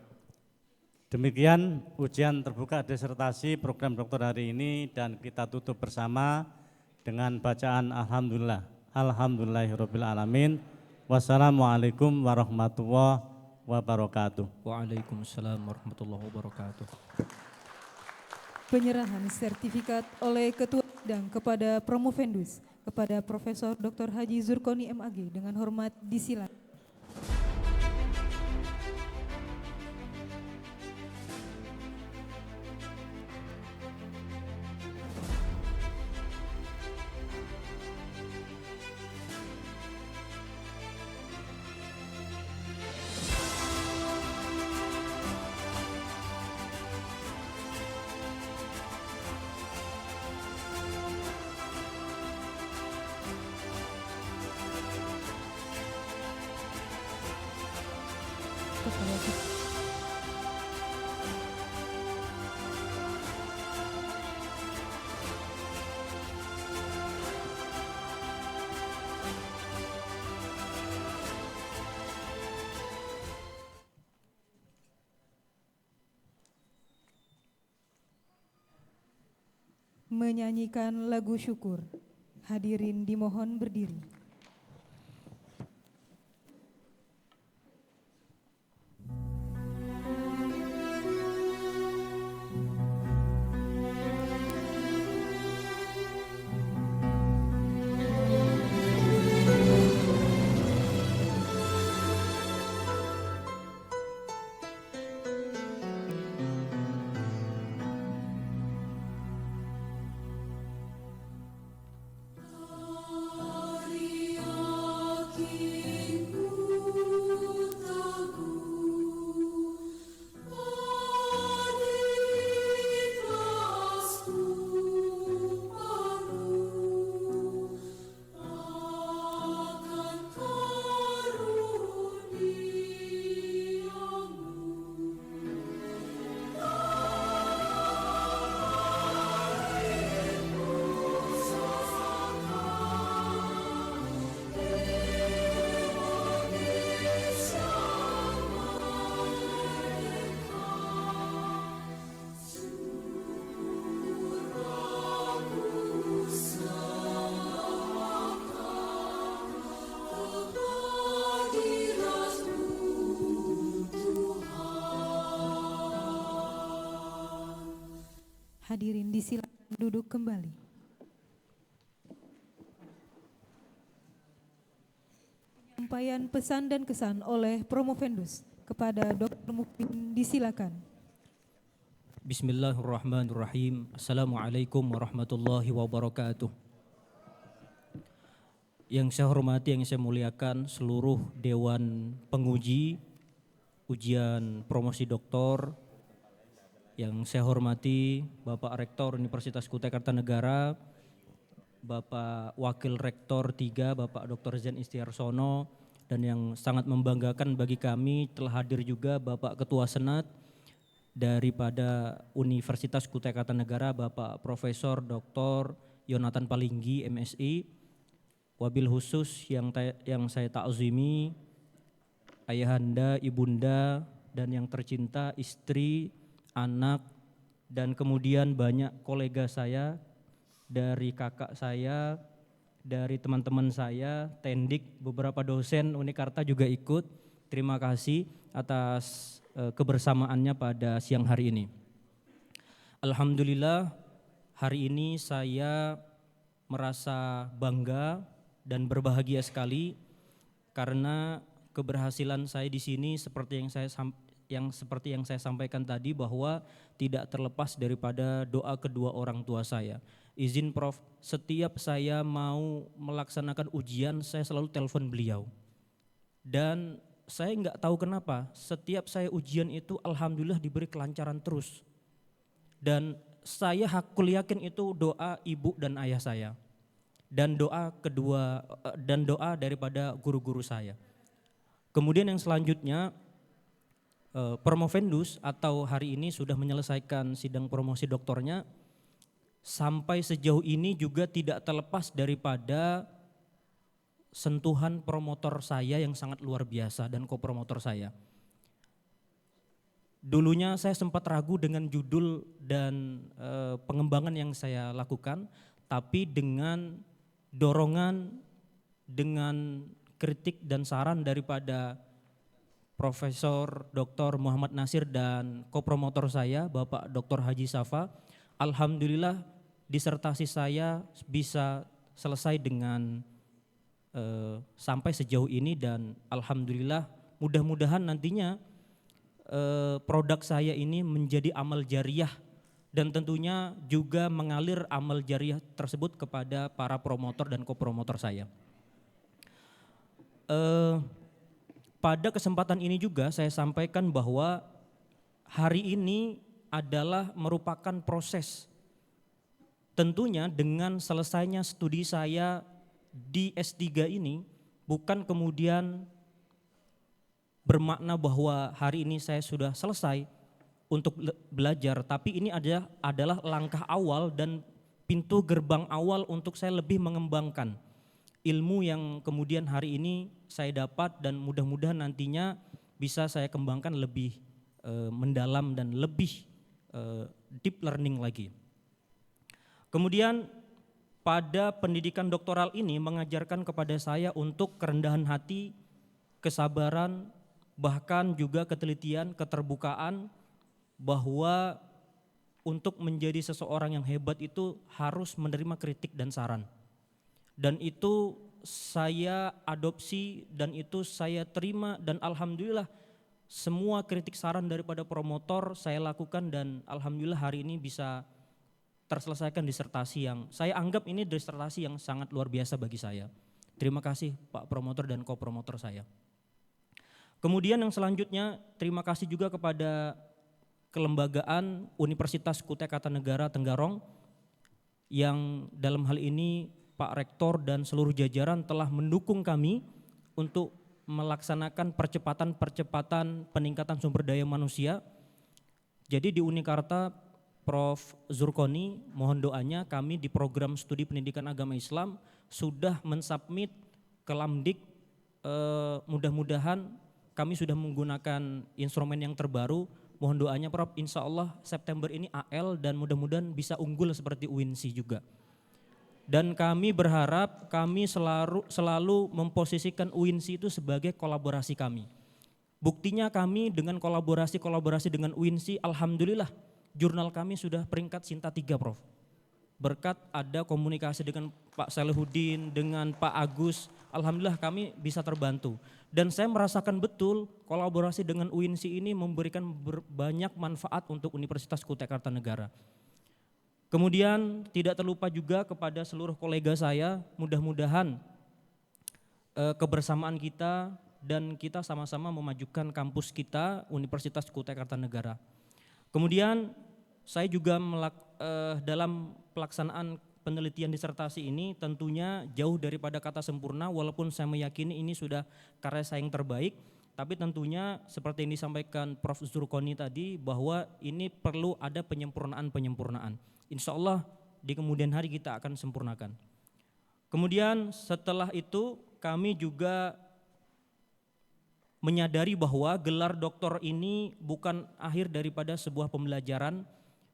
Demikian ujian terbuka disertasi program doktor hari ini dan kita tutup bersama dengan bacaan Alhamdulillah. Alhamdulillahirabbil alamin. Wassalamualaikum warahmatullahi wabarakatuh. Waalaikumsalam warahmatullahi wabarakatuh. Penyerahan sertifikat oleh Ketua Sidang kepada Promovendus kepada Profesor Dr. Haji Zurkoni MAG dengan hormat disilakan. menyanyikan lagu syukur. Hadirin dimohon berdiri. Hadirin disilakan duduk kembali. Penyampaian pesan dan kesan oleh Promovendus kepada Dr. Mukmin disilakan. Bismillahirrahmanirrahim. Assalamualaikum warahmatullahi wabarakatuh. Yang saya hormati, yang saya muliakan seluruh Dewan Penguji Ujian Promosi Doktor. Yang saya hormati Bapak Rektor Universitas Kutai Kartanegara, Bapak Wakil Rektor 3, Bapak Dr. Zain Istiarsono, dan yang sangat membanggakan bagi kami telah hadir juga Bapak Ketua Senat daripada Universitas Kutai Kartanegara, Bapak Profesor Dr. Yonatan Palinggi, MSI. Wabil khusus yang saya takzimi, ayahanda, ibunda, dan yang tercinta istri, anak, dan kemudian banyak kolega saya, dari kakak saya, dari teman-teman saya, Tendik, beberapa dosen Unikarta juga ikut. Terima kasih atas kebersamaannya pada siang hari ini. Alhamdulillah, hari ini saya merasa bangga dan berbahagia sekali karena keberhasilan saya di sini seperti yang saya sampaikan tadi, bahwa tidak terlepas daripada doa kedua orang tua saya. Izin Prof, setiap saya mau melaksanakan ujian saya selalu telepon beliau. Dan saya nggak tahu kenapa setiap saya ujian itu alhamdulillah diberi kelancaran terus. Dan saya hakul yakin itu doa ibu dan ayah saya. Dan doa daripada guru-guru saya. Kemudian yang selanjutnya, Promovendus atau hari ini sudah menyelesaikan sidang promosi doktornya. Sampai sejauh ini juga tidak terlepas daripada sentuhan promotor saya yang sangat luar biasa dan kopromotor saya. Dulunya saya sempat ragu dengan judul dan pengembangan yang saya lakukan, tapi dengan dorongan, dengan kritik dan saran daripada Profesor Dr. Muhammad Nasir dan kopromotor saya Bapak Dr. Haji Safa, alhamdulillah disertasi saya bisa selesai dengan sampai sejauh ini, dan alhamdulillah mudah-mudahan nantinya produk saya ini menjadi amal jariah dan tentunya juga mengalir amal jariah tersebut kepada para promotor dan kopromotor saya. Pada kesempatan ini juga saya sampaikan bahwa hari ini adalah merupakan proses. Tentunya dengan selesainya studi saya di S3 ini bukan kemudian bermakna bahwa hari ini saya sudah selesai untuk belajar, tapi ini adalah langkah awal dan pintu gerbang awal untuk saya lebih mengembangkan ilmu yang kemudian hari ini saya dapat, dan mudah-mudahan nantinya bisa saya kembangkan lebih mendalam dan lebih deep learning lagi. Kemudian pada pendidikan doktoral ini mengajarkan kepada saya untuk kerendahan hati, kesabaran, bahkan juga ketelitian, keterbukaan, bahwa untuk menjadi seseorang yang hebat itu harus menerima kritik dan saran. Dan itu saya adopsi dan itu saya terima, dan alhamdulillah semua kritik saran daripada promotor saya lakukan, dan alhamdulillah hari ini bisa terselesaikan disertasi yang saya anggap ini disertasi yang sangat luar biasa bagi saya. Terima kasih Pak Promotor dan ko-promotor saya. Kemudian yang selanjutnya terima kasih juga kepada kelembagaan Universitas Kutai Kartanegara Tenggarong yang dalam hal ini Pak Rektor dan seluruh jajaran telah mendukung kami untuk melaksanakan percepatan peningkatan sumber daya manusia. Jadi di Unikarta Prof. Zurkoni, mohon doanya kami di program studi pendidikan agama Islam sudah mensubmit ke Lamdik, mudah-mudahan kami sudah menggunakan instrumen yang terbaru. Mohon doanya Prof, insya Allah September ini AL dan mudah-mudahan bisa unggul seperti UINSI juga. Dan kami berharap kami selalu memposisikan UINSI itu sebagai kolaborasi kami. Buktinya kami dengan kolaborasi dengan UINSI, alhamdulillah jurnal kami sudah peringkat Sinta 3 Prof. Berkat ada komunikasi dengan Pak Salihuddin, dengan Pak Agus, alhamdulillah kami bisa terbantu. Dan saya merasakan betul kolaborasi dengan UINSI ini memberikan banyak manfaat untuk Universitas Kutai Kartanegara. Kemudian tidak terlupa juga kepada seluruh kolega saya, mudah-mudahan kebersamaan kita dan kita sama-sama memajukan kampus kita Universitas Kutai Kartanegara. Kemudian saya juga dalam pelaksanaan penelitian disertasi ini tentunya jauh daripada kata sempurna, walaupun saya meyakini ini sudah karya saya yang terbaik, tapi tentunya seperti yang disampaikan Prof. Zurkoni tadi bahwa ini perlu ada penyempurnaan. Insya Allah di kemudian hari kita akan sempurnakan. Kemudian setelah itu kami juga menyadari bahwa gelar doktor ini bukan akhir daripada sebuah pembelajaran.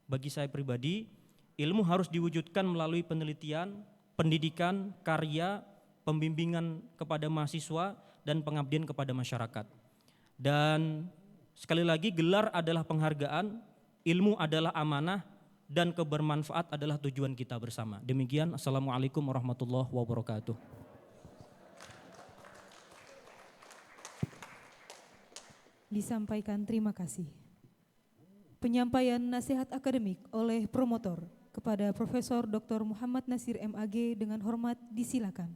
Bagi saya pribadi, ilmu harus diwujudkan melalui penelitian, pendidikan, karya, pembimbingan kepada mahasiswa, dan pengabdian kepada masyarakat. Dan sekali lagi gelar adalah penghargaan, ilmu adalah amanah, dan kebermanfaat adalah tujuan kita bersama. Demikian, Assalamualaikum warahmatullahi wabarakatuh. Disampaikan terima kasih. Penyampaian nasihat akademik oleh promotor kepada Profesor Dr. Muhammad Nasir MAG dengan hormat disilakan.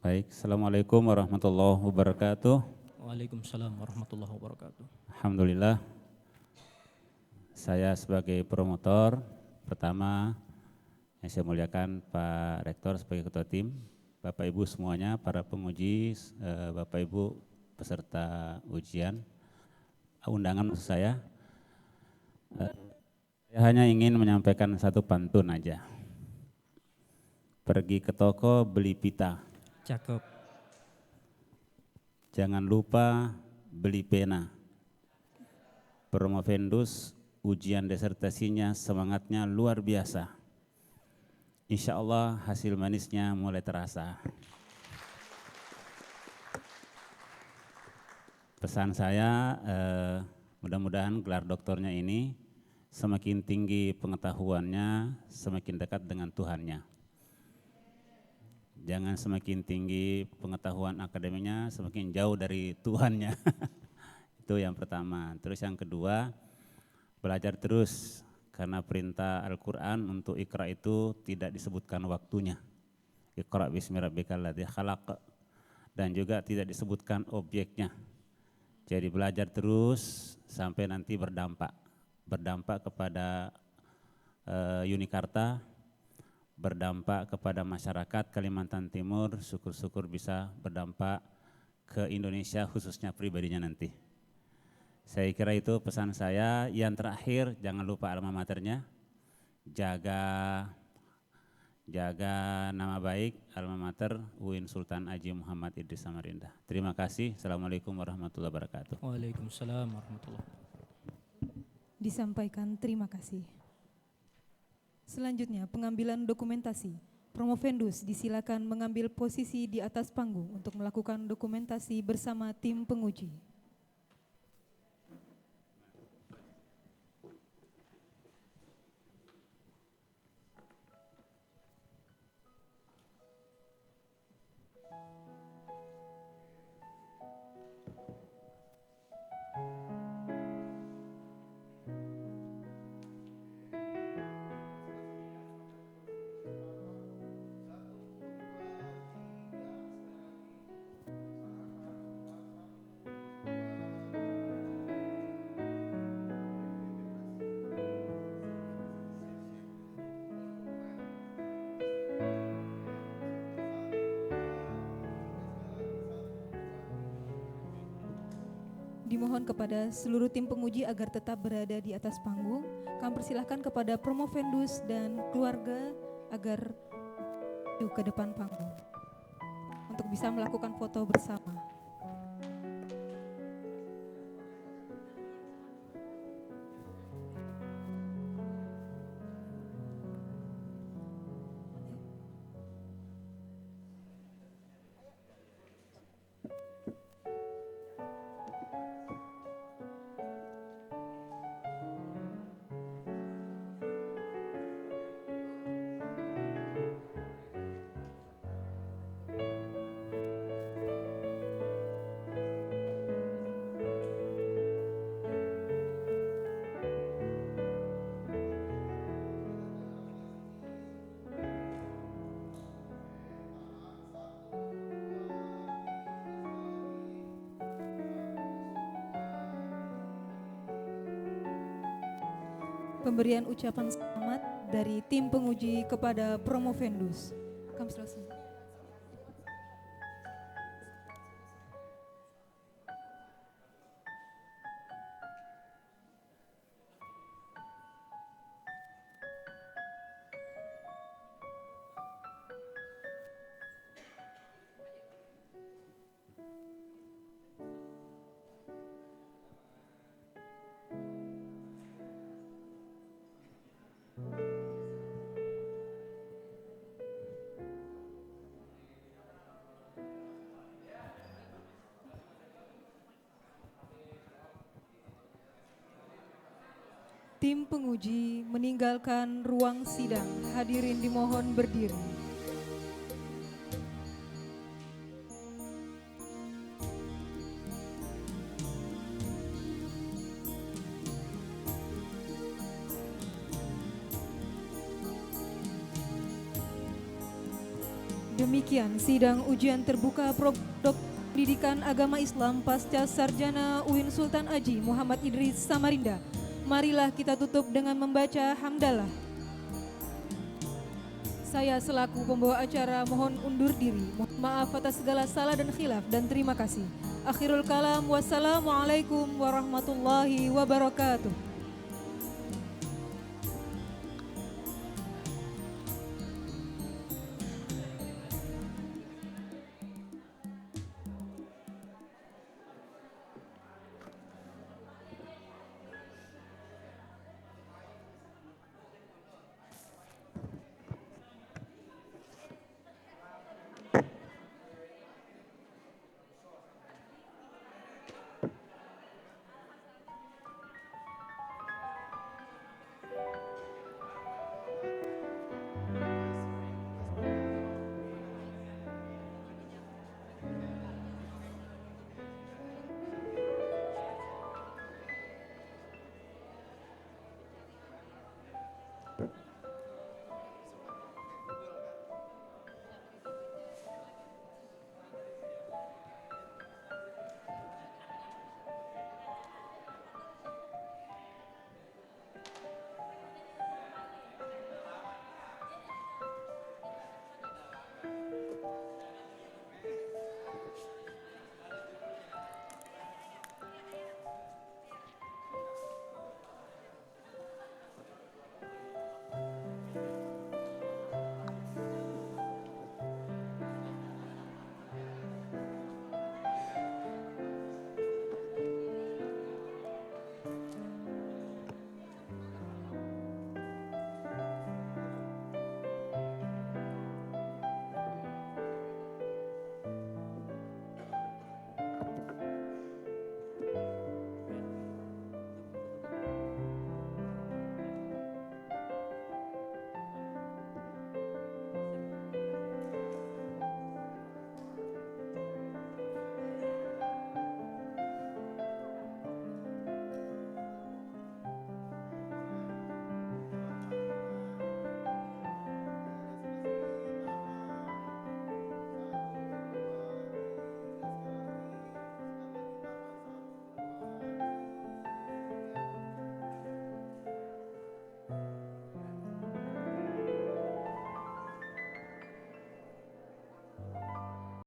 Baik, Assalamualaikum warahmatullahi wabarakatuh. Waalaikumsalam warahmatullahi wabarakatuh. Alhamdulillah, saya sebagai promotor, pertama yang saya muliakan Pak Rektor sebagai Ketua Tim, Bapak Ibu semuanya, para penguji, Bapak Ibu peserta ujian, undangan maksud saya hanya ingin menyampaikan satu pantun aja. Pergi ke toko beli pita. Cakep. Jangan lupa beli pena. Promovendus ujian disertasinya semangatnya luar biasa. Insya Allah hasil manisnya mulai terasa. Pesan saya mudah-mudahan gelar doktornya ini semakin tinggi pengetahuannya, semakin dekat dengan Tuhannya. Jangan semakin tinggi pengetahuan akademiknya, semakin jauh dari Tuhannya. Itu yang pertama. Terus yang kedua, belajar terus, karena perintah Al-Quran untuk Iqra itu tidak disebutkan waktunya. Iqra bismi rabbikal ladzi khalaq, dan juga tidak disebutkan objeknya. Jadi belajar terus sampai nanti berdampak kepada Unikarta, berdampak kepada masyarakat Kalimantan Timur, syukur-syukur bisa berdampak ke Indonesia khususnya pribadinya nanti. Saya kira itu pesan saya. Yang terakhir, jangan lupa alma maternya, jaga nama baik alma mater UIN Sultan Haji Muhammad Idris Samarinda. Terima kasih. Assalamualaikum warahmatullahi wabarakatuh. Waalaikumsalam warahmatullahi wabarakatuh. Disampaikan terima kasih. Selanjutnya, pengambilan dokumentasi. Promovendus disilakan mengambil posisi di atas panggung untuk melakukan dokumentasi bersama tim penguji. Dimohon kepada seluruh tim penguji agar tetap berada di atas panggung. Kami persilahkan kepada Promovendus dan keluarga agar maju ke depan panggung untuk bisa melakukan foto bersama. Pemberian ucapan selamat dari tim penguji kepada Promovendus. Kami selesai. Tim penguji meninggalkan ruang sidang. Hadirin dimohon berdiri. Demikian sidang ujian terbuka Produk Pendidikan Agama Islam Pasca Sarjana UIN Sultan Haji Muhammad Idris Samarinda. Marilah kita tutup dengan membaca hamdalah. Saya selaku pembawa acara mohon undur diri. Mohon maaf atas segala salah dan khilaf dan terima kasih. Akhirul kalam, wassalamualaikum warahmatullahi wabarakatuh.